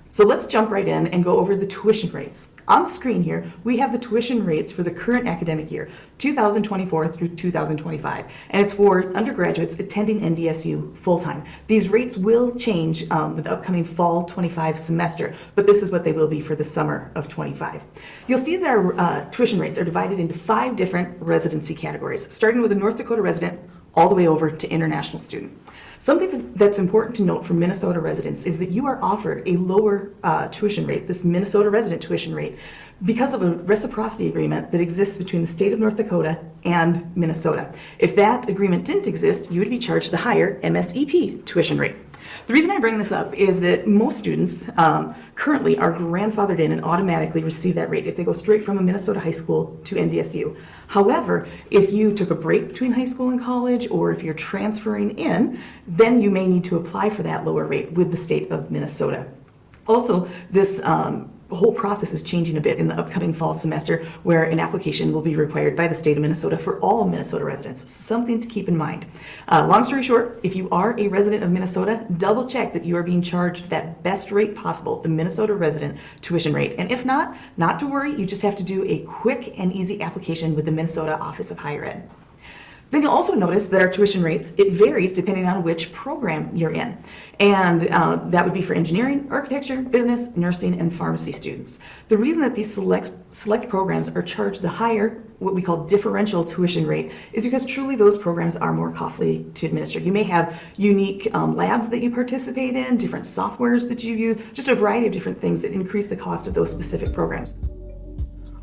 So let's jump right in and go over the tuition rates. On the screen here, we have the tuition rates for the current academic year, 2024 through 2025, and it's for undergraduates attending NDSU full-time. These rates will change with the upcoming fall 25 semester, but this is what they will be for the summer of 25. You'll see that our tuition rates are divided into 5 different residency categories, starting with a North Dakota resident all the way over to international student. Something that's important to note for Minnesota residents is that you are offered a lower tuition rate, this Minnesota resident tuition rate, because of a reciprocity agreement that exists between the state of North Dakota and Minnesota. If that agreement didn't exist, you would be charged the higher MSEP tuition rate. The reason I bring this up is that most students currently are grandfathered in and automatically receive that rate if they go straight from a Minnesota high school to NDSU. However, if you took a break between high school and college, or if you're transferring in, then you may need to apply for that lower rate with the state of Minnesota. Also, this whole process is changing a bit in the upcoming fall semester, where an application will be required by the state of Minnesota for all Minnesota residents. Something to keep in mind. Long story short, if you are a resident of Minnesota, double check that you are being charged that best rate possible, the Minnesota resident tuition rate. And if not to worry, you just have to do a quick and easy application with the Minnesota Office of Higher Ed. Then you'll also notice that our tuition rates, it varies depending on which program you're in. And that would be for engineering, architecture, business, nursing, and pharmacy students. The reason that these select programs are charged the higher, what we call differential tuition rate, is because truly those programs are more costly to administer. You may have unique labs that you participate in, different softwares that you use, just a variety of different things that increase the cost of those specific programs.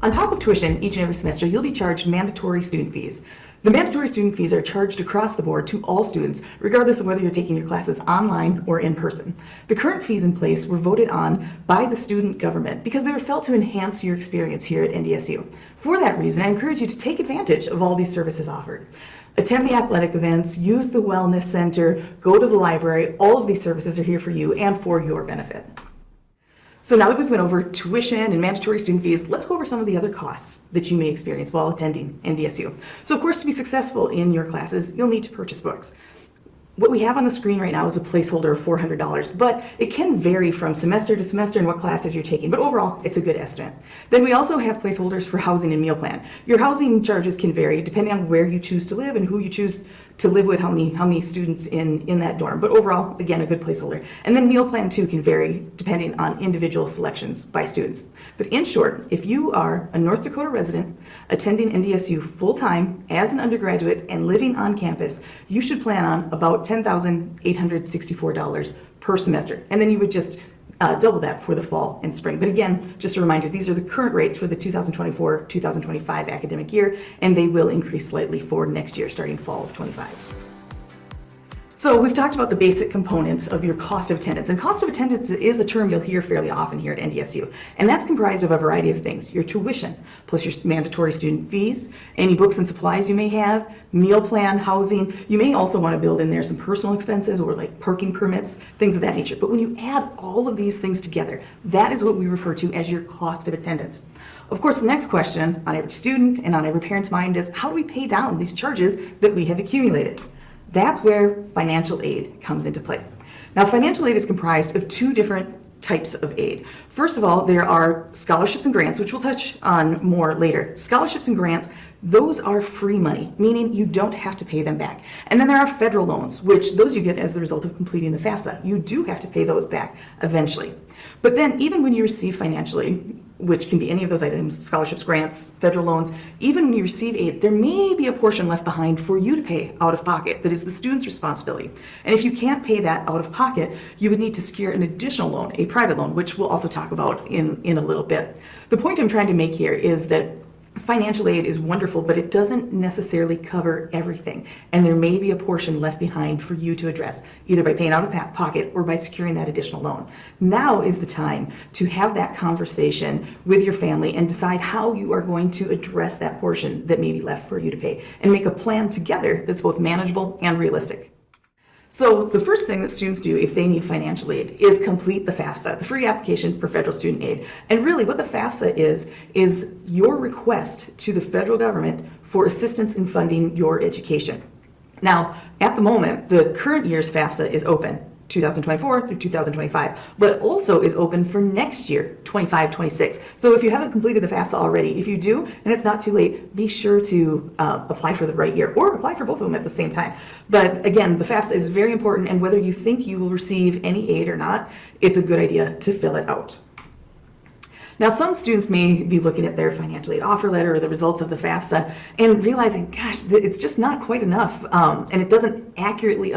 On top of tuition, each and every semester, you'll be charged mandatory student fees. The mandatory student fees are charged across the board to all students, regardless of whether you're taking your classes online or in person. The current fees in place were voted on by the student government because they were felt to enhance your experience here at NDSU. For that reason, I encourage you to take advantage of all these services offered. Attend the athletic events, use the wellness center, go to the library. All of these services are here for you and for your benefit. So now that we've went over tuition and mandatory student fees, let's go over some of the other costs that you may experience while attending NDSU. So of course, to be successful in your classes, you'll need to purchase books. What we have on the screen right now is a placeholder of $400, but it can vary from semester to semester and what classes you're taking, but overall, it's a good estimate. Then we also have placeholders for housing and meal plan. Your housing charges can vary depending on where you choose to live and who you choose to live with, how many students in that dorm. But overall, again, a good placeholder. And then meal plan too can vary depending on individual selections by students. But in short, if you are a North Dakota resident attending NDSU full-time as an undergraduate and living on campus, you should plan on about $10,864 per semester. And then you would just double that for the fall and spring. But again, just a reminder, these are the current rates for the 2024-2025 academic year, and they will increase slightly for next year, starting fall of 25. So we've talked about the basic components of your cost of attendance, and cost of attendance is a term you'll hear fairly often here at NDSU, and that's comprised of a variety of things: your tuition, plus your mandatory student fees, any books and supplies you may have, meal plan, housing. You may also want to build in there some personal expenses or like parking permits, things of that nature. But when you add all of these things together, that is what we refer to as your cost of attendance. Of course, the next question on every student and on every parent's mind is, how do we pay down these charges that we have accumulated? That's where financial aid comes into play. Now, financial aid is comprised of two different types of aid. First of all, there are scholarships and grants, which we'll touch on more later. Scholarships and grants, those are free money, meaning you don't have to pay them back. And then there are federal loans, which those you get as the result of completing the FAFSA. You do have to pay those back eventually. But then even when you receive financial aid, which can be any of those items, scholarships, grants, federal loans, even when you receive aid, there may be a portion left behind for you to pay out of pocket that is the student's responsibility. And if you can't pay that out of pocket, you would need to secure an additional loan, a private loan, which we'll also talk about in a little bit. The point I'm trying to make here is that financial aid is wonderful, but it doesn't necessarily cover everything. And there may be a portion left behind for you to address, either by paying out of pocket or by securing that additional loan. Now is the time to have that conversation with your family and decide how you are going to address that portion that may be left for you to pay, and make a plan together that's both manageable and realistic. So the first thing that students do if they need financial aid is complete the FAFSA, the free application for federal student aid. And really what the FAFSA is your request to the federal government for assistance in funding your education. Now, at the moment, the current year's FAFSA is open, 2024 through 2025, but also is open for next year, 25-26. So if you haven't completed the FAFSA already, if you do, and it's not too late, be sure to apply for the right year, or apply for both of them at the same time. But again, the FAFSA is very important, and whether you think you will receive any aid or not, it's a good idea to fill it out. Now, some students may be looking at their financial aid offer letter or the results of the FAFSA and realizing, gosh, it's just not quite enough, and it doesn't accurately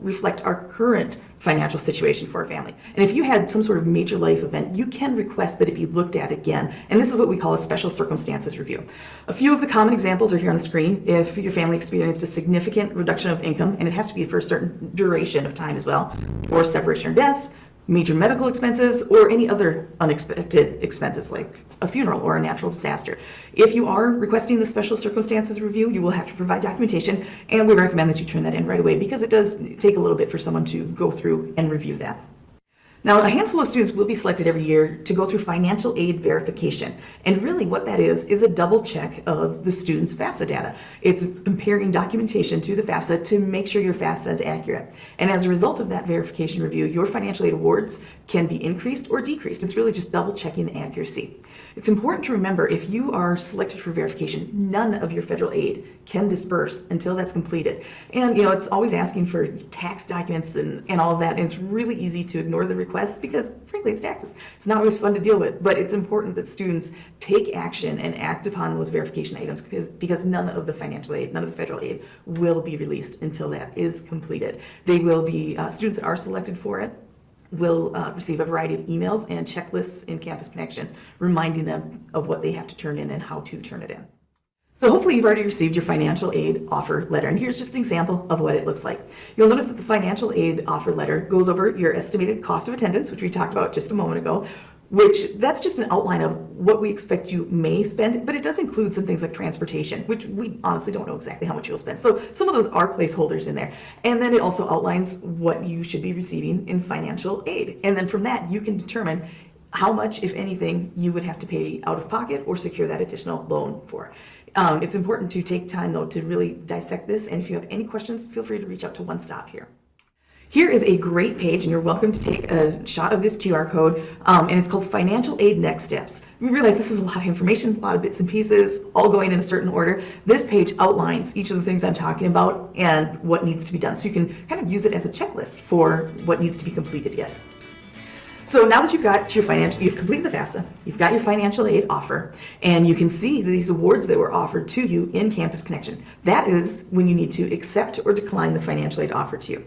reflect our current financial situation for a family. And if you had some sort of major life event, you can request that it be looked at again, and this is what we call a special circumstances review. A few of the common examples are here on the screen. If your family experienced a significant reduction of income, and it has to be for a certain duration of time as well, or separation or death, major medical expenses, or any other unexpected expenses like a funeral or a natural disaster. If you are requesting the special circumstances review, you will have to provide documentation, and we recommend that you turn that in right away because it does take a little bit for someone to go through and review that. Now, a handful of students will be selected every year to go through financial aid verification. And really what that is a double check of the student's FAFSA data. It's comparing documentation to the FAFSA to make sure your FAFSA is accurate. And as a result of that verification review, your financial aid awards can be increased or decreased. It's really just double checking the accuracy. It's important to remember, if you are selected for verification, none of your federal aid can disperse until that's completed. And it's always asking for tax documents and all of that, and it's really easy to ignore the requests because frankly it's taxes. It's not always fun to deal with, but it's important that students take action and act upon those verification items because none of the financial aid, none of the federal aid will be released until that is completed. They will be, students that are selected for it will receive a variety of emails and checklists in Campus Connection reminding them of what they have to turn in and how to turn it in. So hopefully you've already received your financial aid offer letter, and here's just an example of what it looks like. You'll notice that the financial aid offer letter goes over your estimated cost of attendance, which we talked about just a moment ago, which that's just an outline of what we expect you may spend, but it does include some things like transportation, which we honestly don't know exactly how much you'll spend. So some of those are placeholders in there. And then it also outlines what you should be receiving in financial aid. And then from that, you can determine how much, if anything, you would have to pay out of pocket or secure that additional loan for. It's important to take time, though, to really dissect this. And if you have any questions, feel free to reach out to One Stop here. Here is a great page, and you're welcome to take a shot of this QR code, and it's called Financial Aid Next Steps. We realize this is a lot of information, a lot of bits and pieces, all going in a certain order. This page outlines each of the things I'm talking about and what needs to be done, so you can kind of use it as a checklist for what needs to be completed yet. So now that you've got your you've completed the FAFSA, you've got your financial aid offer, and you can see these awards that were offered to you in Campus Connection. That is when you need to accept or decline the financial aid offered to you.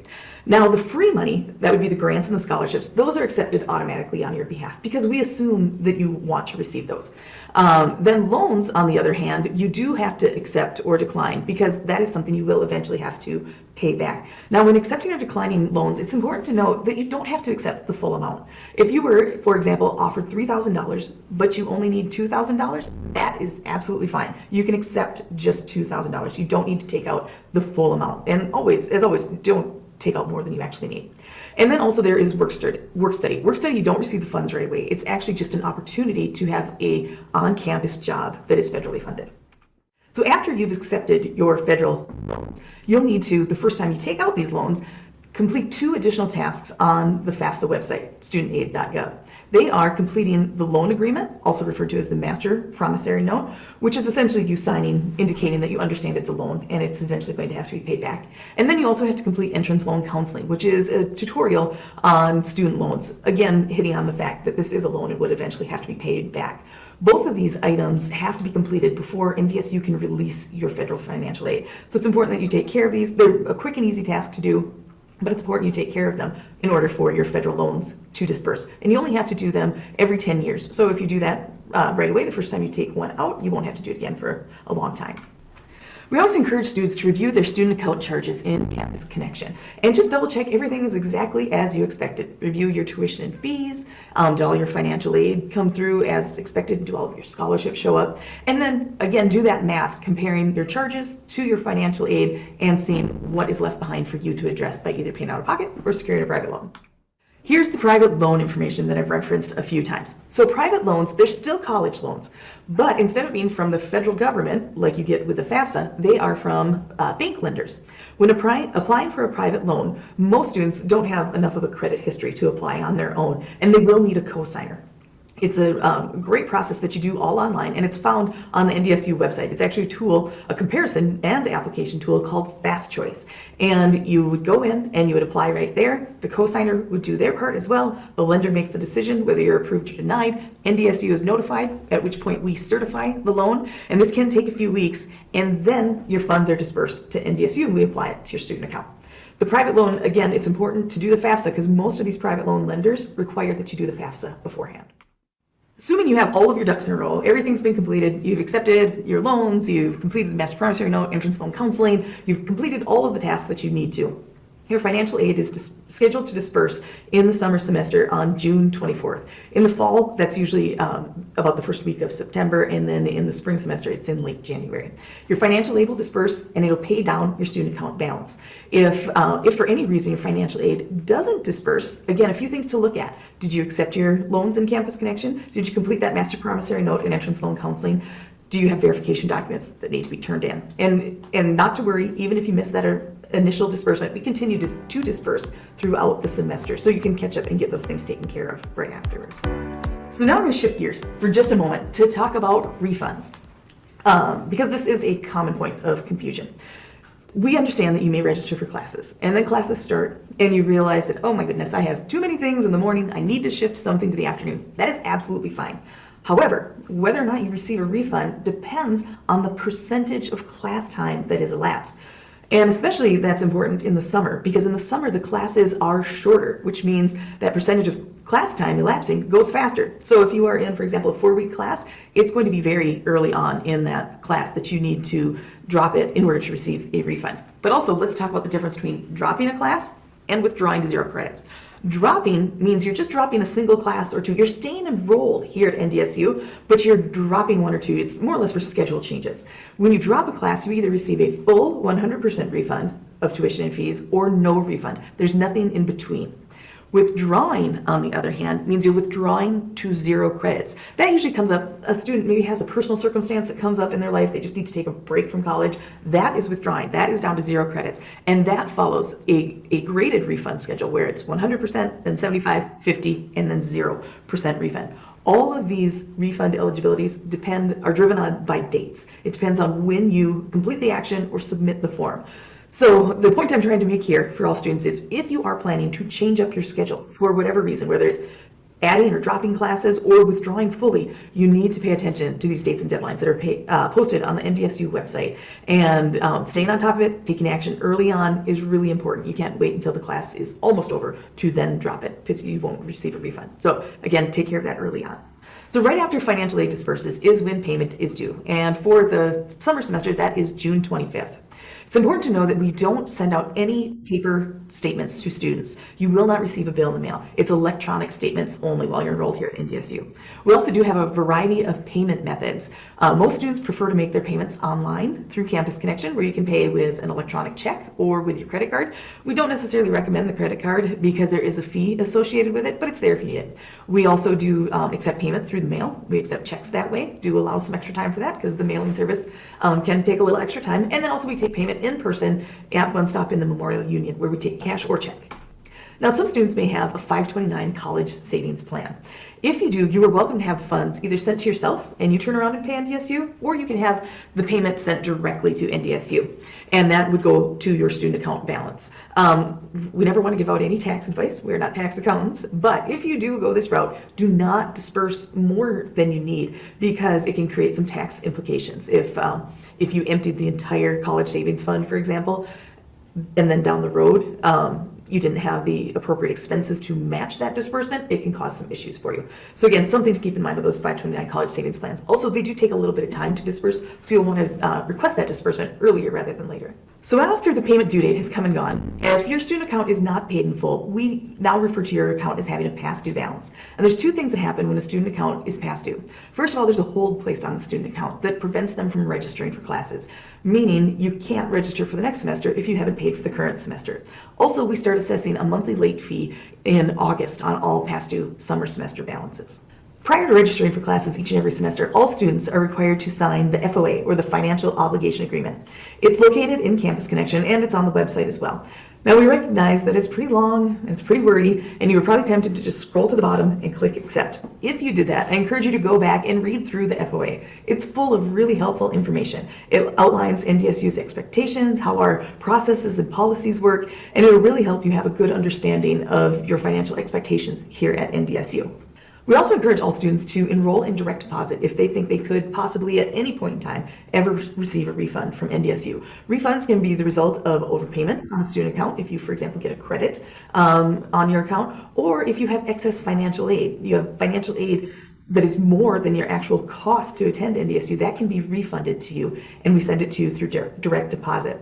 Now, the free money, that would be the grants and the scholarships, those are accepted automatically on your behalf because we assume that you want to receive those. Then loans, on the other hand, you do have to accept or decline because that is something you will eventually have to pay back. Now, when accepting or declining loans, it's important to note that you don't have to accept the full amount. If you were, for example, offered $3,000, but you only need $2,000, that is absolutely fine. You can accept just $2,000. You don't need to take out the full amount. And always, as always, don't take out more than you actually need. And then also there is work study. Work study, you don't receive the funds right away. It's actually just an opportunity to have a on-campus job that is federally funded. So after you've accepted your federal loans, you'll need to, the first time you take out these loans, complete 2 additional tasks on the FAFSA website, studentaid.gov. They are completing the loan agreement, also referred to as the master promissory note, which is essentially you signing, indicating that you understand it's a loan and it's eventually going to have to be paid back. And then you also have to complete entrance loan counseling, which is a tutorial on student loans, again hitting on the fact that this is a loan and would eventually have to be paid back. Both of these items have to be completed before NDSU can release your federal financial aid. So it's important that you take care of these. They're a quick and easy task to do, but it's important you take care of them in order for your federal loans to disperse. And you only have to do them every 10 years. So if you do that right away, the first time you take one out, you won't have to do it again for a long time. We always encourage students to review their student account charges in Campus Connection and just double check everything is exactly as you expected. Review your tuition and fees, did all your financial aid come through as expected, do all of your scholarships show up, and then again do that math comparing your charges to your financial aid and seeing what is left behind for you to address by either paying out of pocket or securing a private loan. Here's the private loan information that I've referenced a few times. So private loans, they're still college loans, but instead of being from the federal government, like you get with the FAFSA, they are from bank lenders. When applying for a private loan, most students don't have enough of a credit history to apply on their own, and they will need a cosigner. It's a great process that you do all online, and it's found on the NDSU website. It's actually a tool, a comparison and application tool called Fast Choice. And you would go in and you would apply right there. The cosigner would do their part as well. The lender makes the decision whether you're approved or denied. NDSU is notified, at which point we certify the loan. And this can take a few weeks, and then your funds are dispersed to NDSU and we apply it to your student account. The private loan, again, it's important to do the FAFSA because most of these private loan lenders require that you do the FAFSA beforehand. Assuming you have all of your ducks in a row, everything's been completed, you've accepted your loans, you've completed the master promissory note, entrance loan counseling, you've completed all of the tasks that you need to. Your financial aid is scheduled to disperse in the summer semester on June 24th. In the fall, that's usually about the first week of September, and then in the spring semester, it's in late January. Your financial aid will disperse, and it'll pay down your student account balance. If for any reason your financial aid doesn't disperse, again, a few things to look at. Did you accept your loans in Campus Connection? Did you complete that master promissory note and entrance loan counseling? Do you have verification documents that need to be turned in? And not to worry, even if you miss that initial disbursement, we continue to disperse throughout the semester, so you can catch up and get those things taken care of right afterwards. So now I'm going to shift gears for just a moment to talk about refunds, because this is a common point of confusion. We understand that you may register for classes, and then classes start, and you realize that, oh my goodness, I have too many things in the morning, I need to shift something to the afternoon. That is absolutely fine. However, whether or not you receive a refund depends on the percentage of class time that is elapsed. And especially that's important in the summer, because in the summer the classes are shorter, which means that percentage of class time elapsing goes faster. So if you are in, for example, a 4-week class, it's going to be very early on in that class that you need to drop it in order to receive a refund. But also, let's talk about the difference between dropping a class and withdrawing to 0 credits. Dropping means you're just dropping a single class or two. You're staying enrolled here at NDSU, but you're dropping 1 or 2. It's more or less for schedule changes. When you drop a class, you either receive a full 100% refund of tuition and fees or no refund. There's nothing in between. Withdrawing, on the other hand, means you're withdrawing to 0 credits. That usually comes up, a student maybe has a personal circumstance that comes up in their life, they just need to take a break from college. That is withdrawing, that is down to 0 credits. And that follows a graded refund schedule where it's 100%, then 75, 50, and then 0% refund. All of these refund eligibilities are driven on by dates. It depends on when you complete the action or submit the form. So the point I'm trying to make here for all students is if you are planning to change up your schedule for whatever reason, whether it's adding or dropping classes or withdrawing fully, you need to pay attention to these dates and deadlines that are posted on the NDSU website. And staying on top of it, taking action early on is really important. You can't wait until the class is almost over to then drop it because you won't receive a refund. So again, take care of that early on. So right after financial aid disperses is when payment is due. And for the summer semester, that is June 25th. It's important to know that we don't send out any paper statements to students. You will not receive a bill in the mail. It's electronic statements only while you're enrolled here at NDSU. We also do have a variety of payment methods. Most students prefer to make their payments online through Campus Connection, where you can pay with an electronic check or with your credit card. We don't necessarily recommend the credit card because there is a fee associated with it, but it's there if you need it. We also do accept payment through the mail. We accept checks that way. Do allow some extra time for that because the mailing service can take a little extra time. And then also we take payment in person at One Stop in the Memorial Union, where we take cash or check. Now, some students may have a 529 college savings plan. If you do, you are welcome to have funds either sent to yourself and you turn around and pay NDSU, or you can have the payment sent directly to NDSU, and that would go to your student account balance. We never want to give out any tax advice. We're not tax accountants, but if you do go this route, do not disperse more than you need because it can create some tax implications. If you emptied the entire college savings fund, for example, and then down the road, you didn't have the appropriate expenses to match that disbursement, it can cause some issues for you. So again, something to keep in mind with those 529 college savings plans. Also, they do take a little bit of time to disperse, so you'll want to request that disbursement earlier rather than later. So after the payment due date has come and gone, if your student account is not paid in full, we now refer to your account as having a past due balance. And there's two things that happen when a student account is past due. First of all, there's a hold placed on the student account that prevents them from registering for classes, meaning you can't register for the next semester if you haven't paid for the current semester. Also, we start assessing a monthly late fee in August on all past due summer semester balances. Prior to registering for classes each and every semester, all students are required to sign the FOA, or the Financial Obligation Agreement. It's located in Campus Connection and it's on the website as well. Now, we recognize that it's pretty long and it's pretty wordy, and you were probably tempted to just scroll to the bottom and click accept. If you did that, I encourage you to go back and read through the FOA. It's full of really helpful information. It outlines NDSU's expectations, how our processes and policies work, and it'll really help you have a good understanding of your financial expectations here at NDSU. We also encourage all students to enroll in direct deposit if they think they could possibly at any point in time ever receive a refund from NDSU. Refunds can be the result of overpayment on a student account if you, for example, get a credit on your account, or if you have excess financial aid. You have financial aid that is more than your actual cost to attend NDSU, that can be refunded to you, and we send it to you through direct deposit.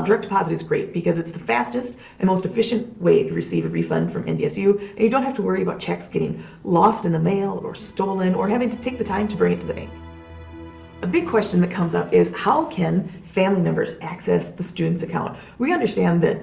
Direct deposit is great because it's the fastest and most efficient way to receive a refund from NDSU, and you don't have to worry about checks getting lost in the mail or stolen or having to take the time to bring it to the bank. A big question that comes up is how can family members access the student's account? We understand that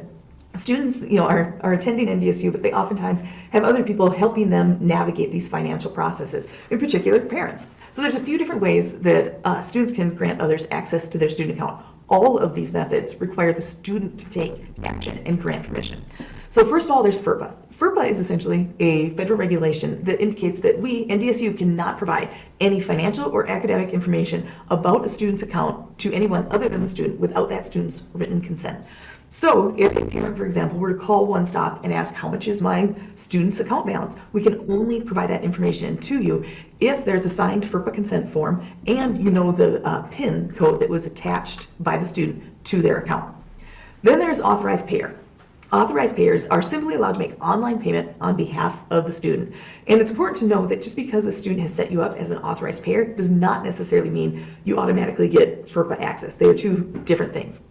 students, are attending NDSU, but they oftentimes have other people helping them navigate these financial processes, in particular parents. So there's a few different ways that students can grant others access to their student account. All of these methods require the student to take action and grant permission. So first of all, there's FERPA. FERPA is essentially a federal regulation that indicates that we, NDSU, cannot provide any financial or academic information about a student's account to anyone other than the student without that student's written consent. So if a parent, for example, were to call One Stop and ask how much is my student's account balance, we can only provide that information to you if there's a signed FERPA consent form and you know the PIN code that was attached by the student to their account. Then there's authorized payer. Authorized payers are simply allowed to make online payment on behalf of the student. And it's important to know that just because a student has set you up as an authorized payer does not necessarily mean you automatically get FERPA access. They are two different things.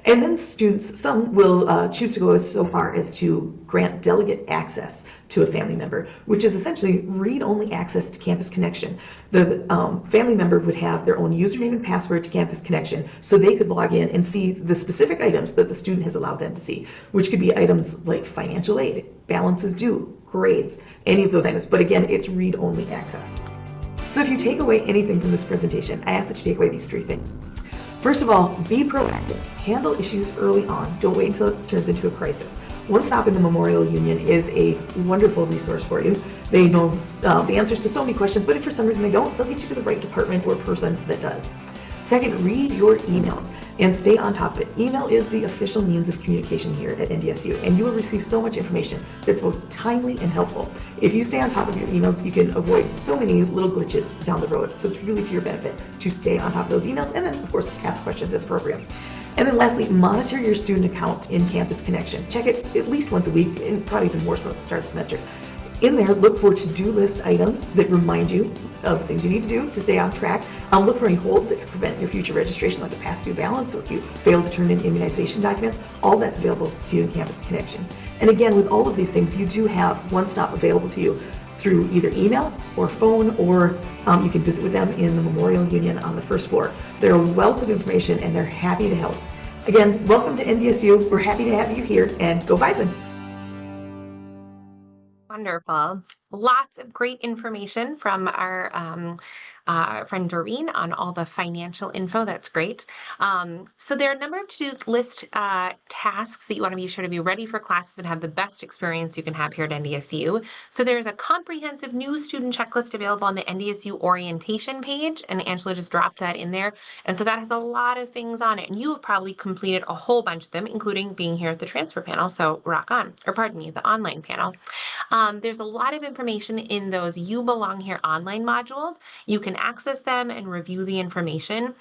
And then students, some will choose to go so far as to grant delegate access to a family member, which is essentially read-only access to Campus Connection. The family member would have their own username and password to Campus Connection, so they could log in and see the specific items that the student has allowed them to see, which could be items like financial aid, balances due, grades, any of those items. But again, it's read-only access. So if you take away anything from this presentation, I ask that you take away these 3 things. First of all, be proactive. Handle issues early on. Don't wait until it turns into a crisis. One Stop in the Memorial Union is a wonderful resource for you. They know the answers to so many questions, but if for some reason they don't, they'll get you to the right department or person that does. Second, read your emails and stay on top of it. Email is the official means of communication here at NDSU, and you will receive so much information that's both timely and helpful. If you stay on top of your emails, you can avoid so many little glitches down the road. So it's really to your benefit to stay on top of those emails, and then of course ask questions as appropriate. And then lastly, monitor your student account in Campus Connection. Check it at least once a week, and probably even more so at the start of the semester. In there, look for to-do list items that remind you of things you need to do to stay on track. Look for any holds that could prevent your future registration, like a past due balance, or if you fail to turn in immunization documents. All that's available to you in Campus Connection. And again, with all of these things, you do have One Stop available to you through either email or phone, or you can visit with them in the Memorial Union on the first floor. They're a wealth of information, and they're happy to help. Again, welcome to NDSU. We're happy to have you here, and go Bison! Wonderful. Lots of great information from our friend Doreen on all the financial info. That's great. So there are a number of to-do list tasks that you want to be sure to be ready for classes and have the best experience you can have here at NDSU. So there's a comprehensive new student checklist available on the NDSU orientation page, and Angela just dropped that in there. And so that has a lot of things on it, and you have probably completed a whole bunch of them, including being here at the transfer panel. So rock on, or pardon me, the online panel. There's a lot of information in those You Belong Here online modules. You can access them and review the information.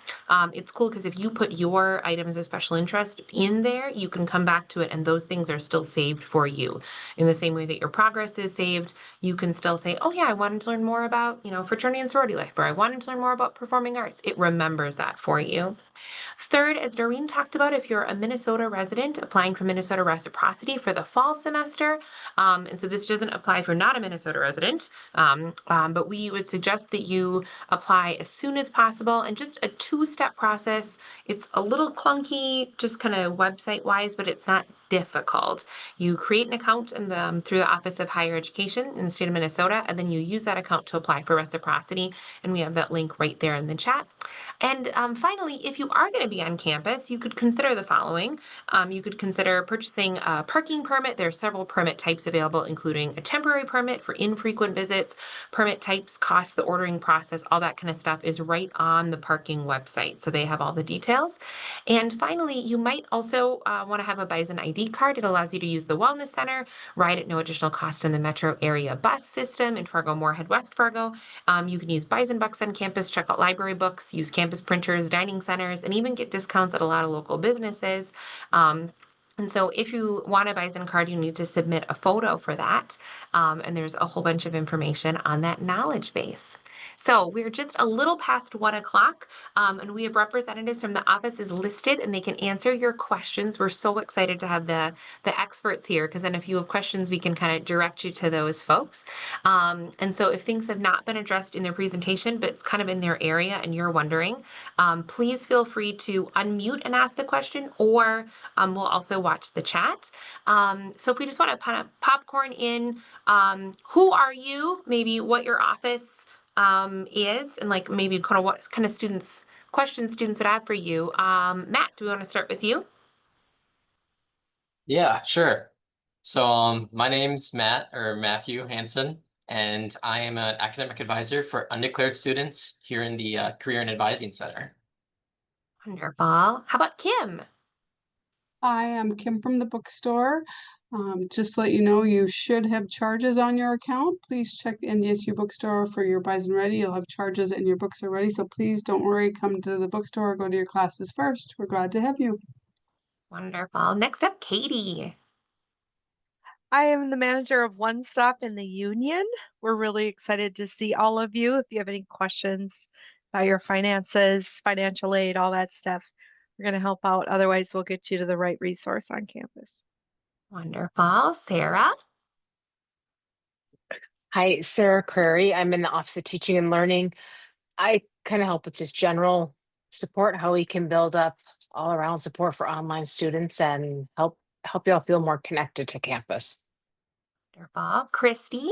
It's cool because if you put your items of special interest in there, you can come back to it and those things are still saved for you. In the same way that your progress is saved, you can still say, oh yeah, I wanted to learn more about, fraternity and sorority life, or I wanted to learn more about performing arts. It remembers that for you. Third, as Doreen talked about, if you're a Minnesota resident applying for Minnesota reciprocity for the fall semester, and so this doesn't apply if you're not a Minnesota resident, but we would suggest that you apply as soon as possible, and just a 2-step process. It's a little clunky, just kind of website-wise, but it's not difficult. You create an account through the Office of Higher Education in the state of Minnesota, and then you use that account to apply for reciprocity, and we have that link right there in the chat. And finally, if you are going to be on campus, you could consider the following. You could consider purchasing a parking permit. There are several permit types available, including a temporary permit for infrequent visits. Permit types, costs, the ordering process, all that kind of stuff is right on the parking website. So they have all the details. And finally, you might also want to have a Bison ID card. It allows you to use the Wellness Center, ride at no additional cost in the metro area bus system in Fargo, Moorhead, West Fargo. You can use Bison Bucks on campus, check out library books, use campus printers, dining centers, and even get discounts at a lot of local businesses. And so if you want a Bison card, you need to submit a photo for that. And there's a whole bunch of information on that knowledge base. So we're just a little past 1 o'clock, and we have representatives from the offices listed, and they can answer your questions. We're so excited to have the experts here, because then if you have questions, we can kind of direct you to those folks. And so if things have not been addressed in their presentation, but it's kind of in their area and you're wondering, please feel free to unmute and ask the question, or we'll also watch the chat. So if we just want to kind of popcorn in, who are you, maybe what your office is, and like maybe kind of what kind of questions students would have for you. Matt, do we want to start with you? Yeah, sure. So my name's Matthew Hansen, and I am an academic advisor for undeclared students here in the Career and Advising Center. Wonderful. How about Kim? Hi, I'm Kim from the bookstore. Just to let you know, you should have charges on your account. Please check the NDSU bookstore for your Bison Ready. You'll have charges and your books are ready. So please don't worry, come to the bookstore, go to your classes first. We're glad to have you. Wonderful. Next up, Katie. I am the manager of One Stop in the Union. We're really excited to see all of you. If you have any questions about your finances, financial aid, all that stuff, we're going to help out. Otherwise, we'll get you to the right resource on campus. Wonderful. Sarah? Hi, Sarah Crary. I'm in the Office of Teaching and Learning. I kind of help with just general support, how we can build up all around support for online students and help y'all feel more connected to campus. Wonderful. Christy?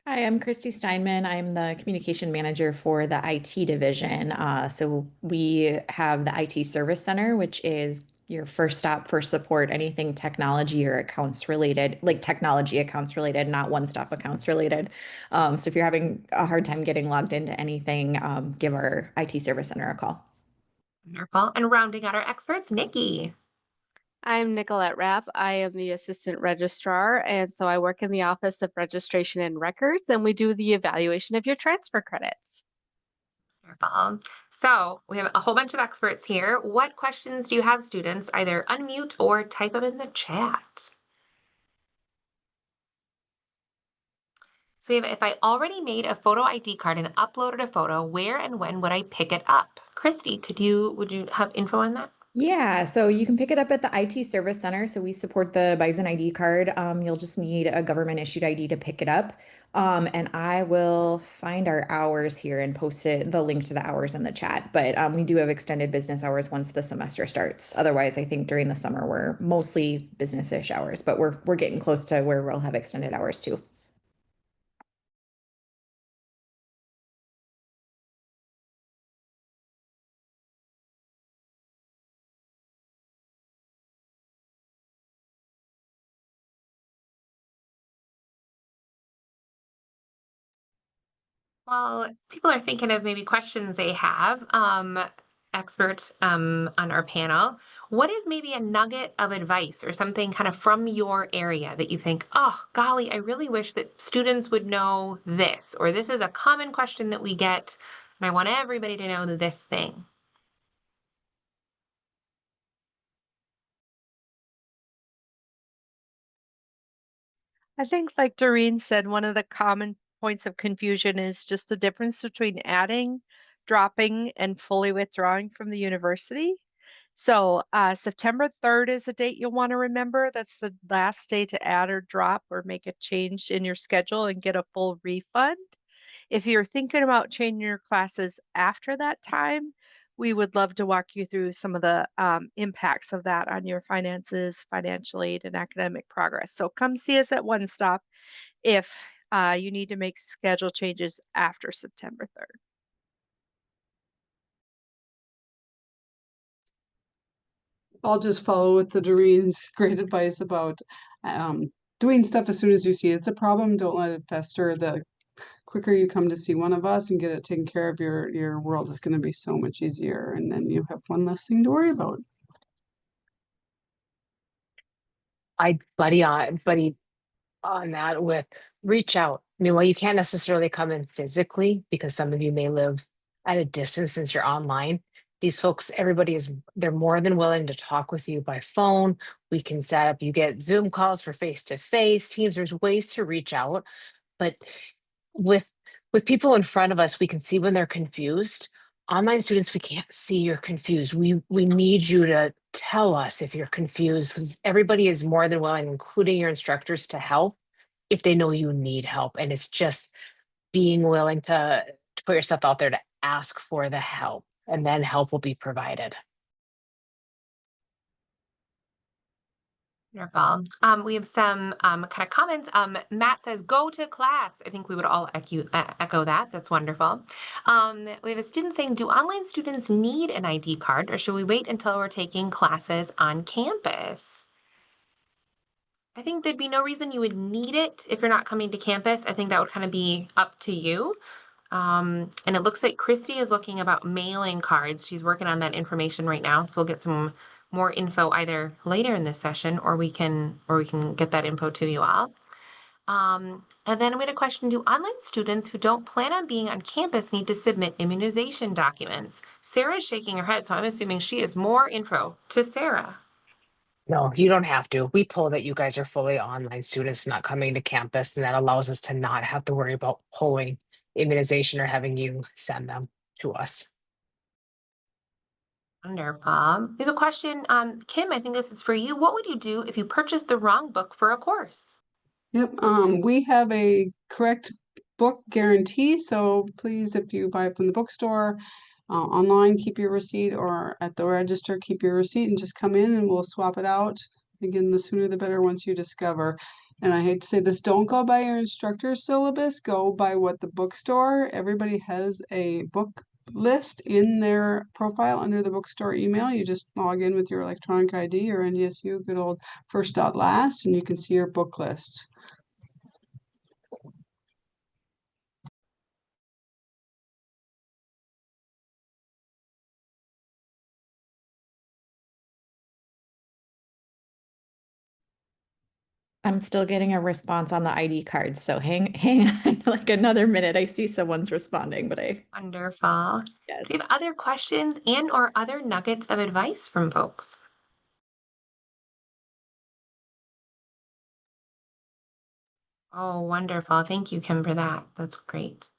Hi, I'm Christy Steinman. I'm the communication manager for the IT division. So we have the IT Service Center, which is your first stop for support, anything technology or accounts related, like technology accounts related, not one-stop accounts related. So if you're having a hard time getting logged into anything, give our IT Service Center a call. Wonderful. And rounding out our experts, Nikki. I'm Nicolette Rapp. I am the assistant registrar, and so I work in the Office of Registration and Records, and we do the evaluation of your transfer credits. Wonderful. So we have a whole bunch of experts here. What questions do you have, students? Either unmute or type them in the chat. So we have, if I already made a photo ID card and uploaded a photo, where and when would I pick it up? Christy, would you have info on that? Yeah, so you can pick it up at the IT Service Center. So we support the Bison ID card. You'll just need a government issued ID to pick it up. And I will find our hours here and post the link to the hours in the chat. But we do have extended business hours once the semester starts. Otherwise, I think during the summer we're mostly business-ish hours, but we're getting close to where we'll have extended hours too. Well, people are thinking of maybe questions they have, experts on our panel. What is maybe a nugget of advice or something kind of from your area that you think, oh, golly, I really wish that students would know this, or this is a common question that we get, and I want everybody to know this thing? I think, like Doreen said, one of the common points of confusion is just the difference between adding, dropping, and fully withdrawing from the university. So September 3rd is a date you'll want to remember. That's the last day to add or drop or make a change in your schedule and get a full refund. If you're thinking about changing your classes after that time, we would love to walk you through some of the impacts of that on your finances, financial aid, and academic progress. So come see us at One Stop if you need to make schedule changes after September 3rd. I'll just follow with the Doreen's great advice about doing stuff as soon as you see it's a problem. Don't let it fester. The quicker you come to see one of us and get it taken care of, your world is going to be so much easier, and then you have one less thing to worry about. Buddy on that with reach out. I mean, well, you can't necessarily come in physically because some of you may live at a distance since you're online. These folks, they're more than willing to talk with you by phone. We can set up, you get Zoom calls for face-to-face teams. There's ways to reach out, but with people in front of us, we can see when they're confused. Online students, we can't see you're confused. We need you to tell us if you're confused, because everybody is more than willing, including your instructors, to help if they know you need help. And it's just being willing to put yourself out there to ask for the help, and then help will be provided. Wonderful. We have some kind of comments. Matt says, go to class. I think we would all echo that. That's wonderful. We have a student saying, do online students need an ID card, or should we wait until we're taking classes on campus? I think there'd be no reason you would need it if you're not coming to campus. I think that would kind of be up to you. And it looks like Christy is looking about mailing cards. She's working on that information right now, so we'll get some more info either later in this session, or we can get that info to you all. And then we had a question, do online students who don't plan on being on campus need to submit immunization documents? Sarah's shaking her head, so I'm assuming she has more info. To Sarah. No, you don't have to. We pull that you guys are fully online students not coming to campus, and that allows us to not have to worry about pulling immunization or having you send them to us. Wonderful. We have a question. Kim, I think this is for you. What would you do if you purchased the wrong book for a course? Yep, we have a correct book guarantee, so please, if you buy it from the bookstore, online, keep your receipt, or at the register, keep your receipt and just come in and we'll swap it out. Again, the sooner the better once you discover. And I hate to say this, don't go by your instructor's syllabus, go by what the bookstore, everybody has a book list in their profile under the bookstore email. You just log in with your electronic ID or NDSU, good old first dot last, and you can see your book list. I'm still getting a response on the ID card, so hang on like another minute. I see someone's responding, but Wonderful. yes. Do you have other questions and or other nuggets of advice from folks? Oh, wonderful. Thank you, Kim, for that. That's great.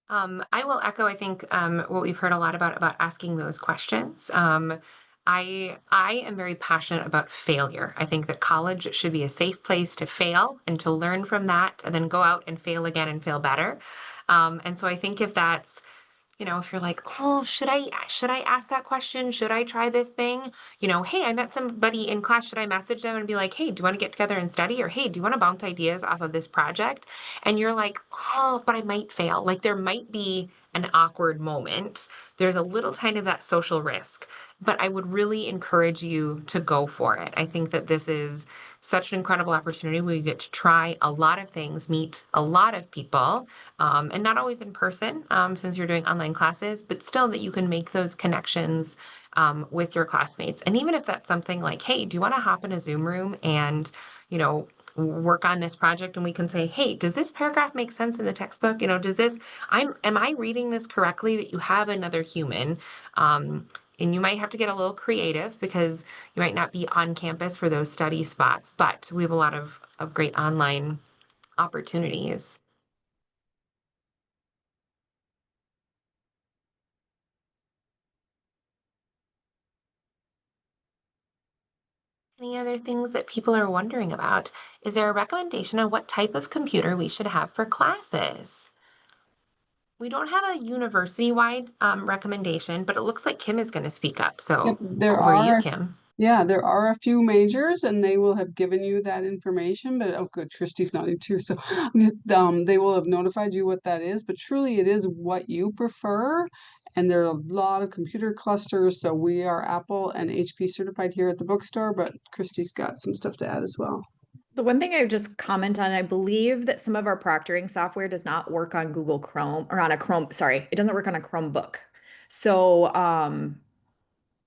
I will echo, I think, what we've heard a lot about asking those questions. I am very passionate about failure. I think that college should be a safe place to fail and to learn from that, and then go out and fail again and fail better. And so I think if that's, if you're like, oh, should I ask that question? Should I try this thing? Hey, I met somebody in class. Should I message them and be like, hey, do you want to get together and study? Or hey, do you want to bounce ideas off of this project? And you're like, oh, but I might fail. Like there might be an awkward moment. There's a little tiny of that social risk, but I would really encourage you to go for it. I think that this is such an incredible opportunity where you get to try a lot of things, meet a lot of people, and not always in person, since you're doing online classes, but still that you can make those connections with your classmates. And even if that's something like, hey, do you want to hop in a Zoom room and, work on this project? And we can say, hey, does this paragraph make sense in the textbook? Am I reading this correctly? That you have another human. And you might have to get a little creative because you might not be on campus for those study spots, but we have a lot of great online opportunities. Any other things that people are wondering about? Is there a recommendation on what type of computer we should have for classes? We don't have a university-wide recommendation, but it looks like Kim is going to speak up. Yep, So over to you, Kim. there are a few majors and they will have given you that information, but oh good, Christy's nodding too. So they will have notified you what that is, but truly it is what you prefer. And there are a lot of computer clusters. So we are Apple and HP certified here at the bookstore, but Christy's got some stuff to add as well. The one thing I would just comment on, I believe that some of our proctoring software does not work on Google Chrome or on a Chrome, sorry, it doesn't work on a Chromebook. So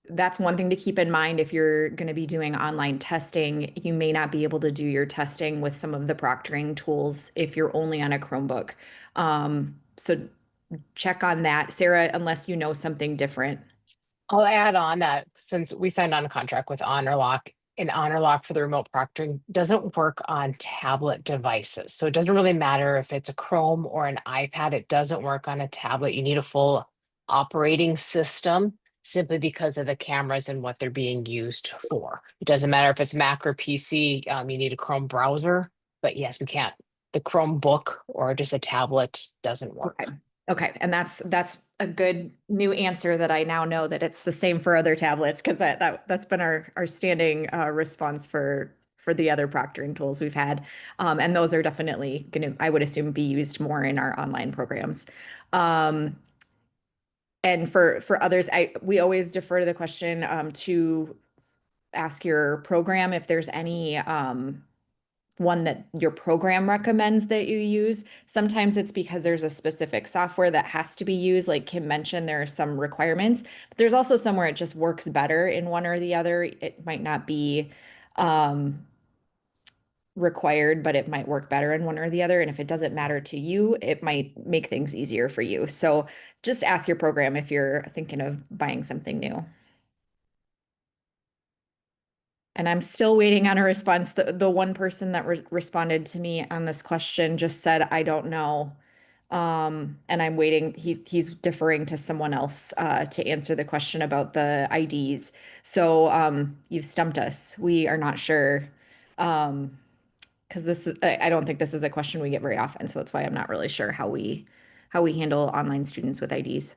that's one thing to keep in mind if you're going to be doing online testing. You may not be able to do your testing with some of the proctoring tools if you're only on a Chromebook. So check on that, Sarah, unless you know something different. I'll add on that since we signed on a contract with HonorLock, and HonorLock for the remote proctoring doesn't work on tablet devices. So it doesn't really matter if it's a Chrome or an iPad, it doesn't work on a tablet. You need a full operating system simply because of the cameras and what they're being used for. It doesn't matter if it's Mac or PC, you need a Chrome browser, but yes, we can't. The Chromebook or just a tablet doesn't work. Okay, and that's a good new answer that I now know that it's the same for other tablets, because that's been our standing response for the other proctoring tools we've had, and those are definitely going to, I would assume, be used more in our online programs. And for others, we always defer to the question to ask your program if there's any one that your program recommends that you use. Sometimes it's because there's a specific software that has to be used. Like Kim mentioned, there are some requirements, but there's also somewhere it just works better in one or the other. It might not be required, but it might work better in one or the other. And if it doesn't matter to you, it might make things easier for you. So just ask your program if you're thinking of buying something new. And I'm still waiting on a response. The one person that responded to me on this question just said, I don't know. And I'm waiting, he's deferring to someone else to answer the question about the IDs. So you've stumped us. We are not sure. Because I don't think this is a question we get very often, so that's why I'm not really sure how we handle online students with IDs.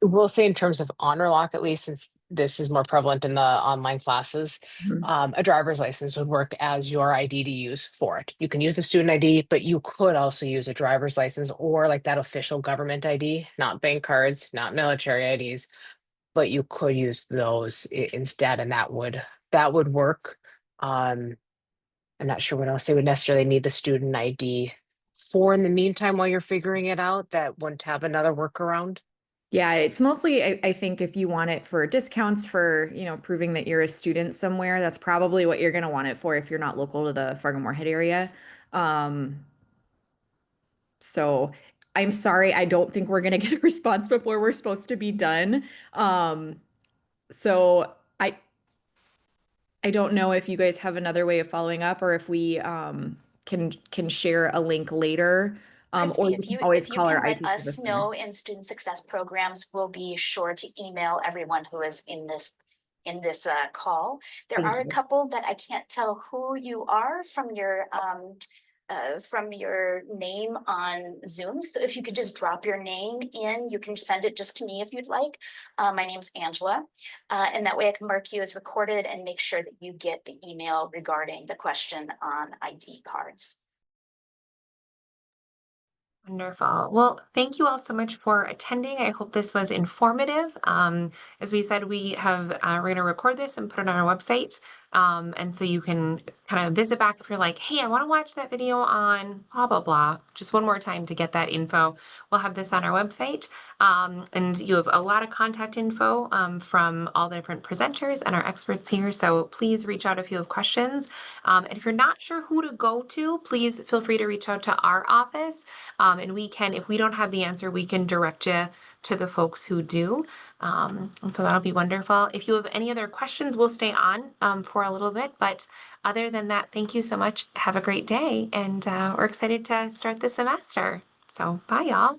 We'll say in terms of honor lock, at least since this is more prevalent in the online classes, Mhm. a driver's license would work as your ID to use for it. You can use a student ID, but you could also use a driver's license or like that official government ID, not bank cards, not military IDs, but you could use those instead, and that would work. Um, I'm not sure what else they would necessarily need the student ID for in the meantime while you're figuring it out. That wouldn't have another workaround. Yeah, it's mostly, I think if you want it for discounts for, proving that you're a student somewhere, that's probably what you're going to want it for if you're not local to the Fargo-Moorhead area. Um, so I'm sorry, I don't think we're going to get a response before we're supposed to be done. So I don't know if you guys have another way of following up or if we can share a link later. Or Christy, you can always if you call can our let IT us service center. know in student success programs, we'll be sure to email everyone who is in this call. There Thank are a you. couple that I can't tell who you are from your name on Zoom. So if you could just drop your name in, you can send it just to me if you'd like. My name's Angela, and that way I can mark you as recorded and make sure that you get the email regarding the question on ID cards. Wonderful. Well, thank you all so much for attending. I hope this was informative. As we said, we're going to record this and put it on our website. And so you can kind of visit back if you're like, hey, I want to watch that video on blah, blah, blah. Just one more time to get that info. We'll have this on our website. And you have a lot of contact info from all the different presenters and our experts here. So please reach out if you have questions. And if you're not sure who to go to, please feel free to reach out to our office. And if we don't have the answer, we can direct you to the folks who do. And so that'll be wonderful. If you have any other questions, we'll stay on for a little bit. But other than that, thank you so much. Have a great day. And we're excited to start the semester. So bye, y'all.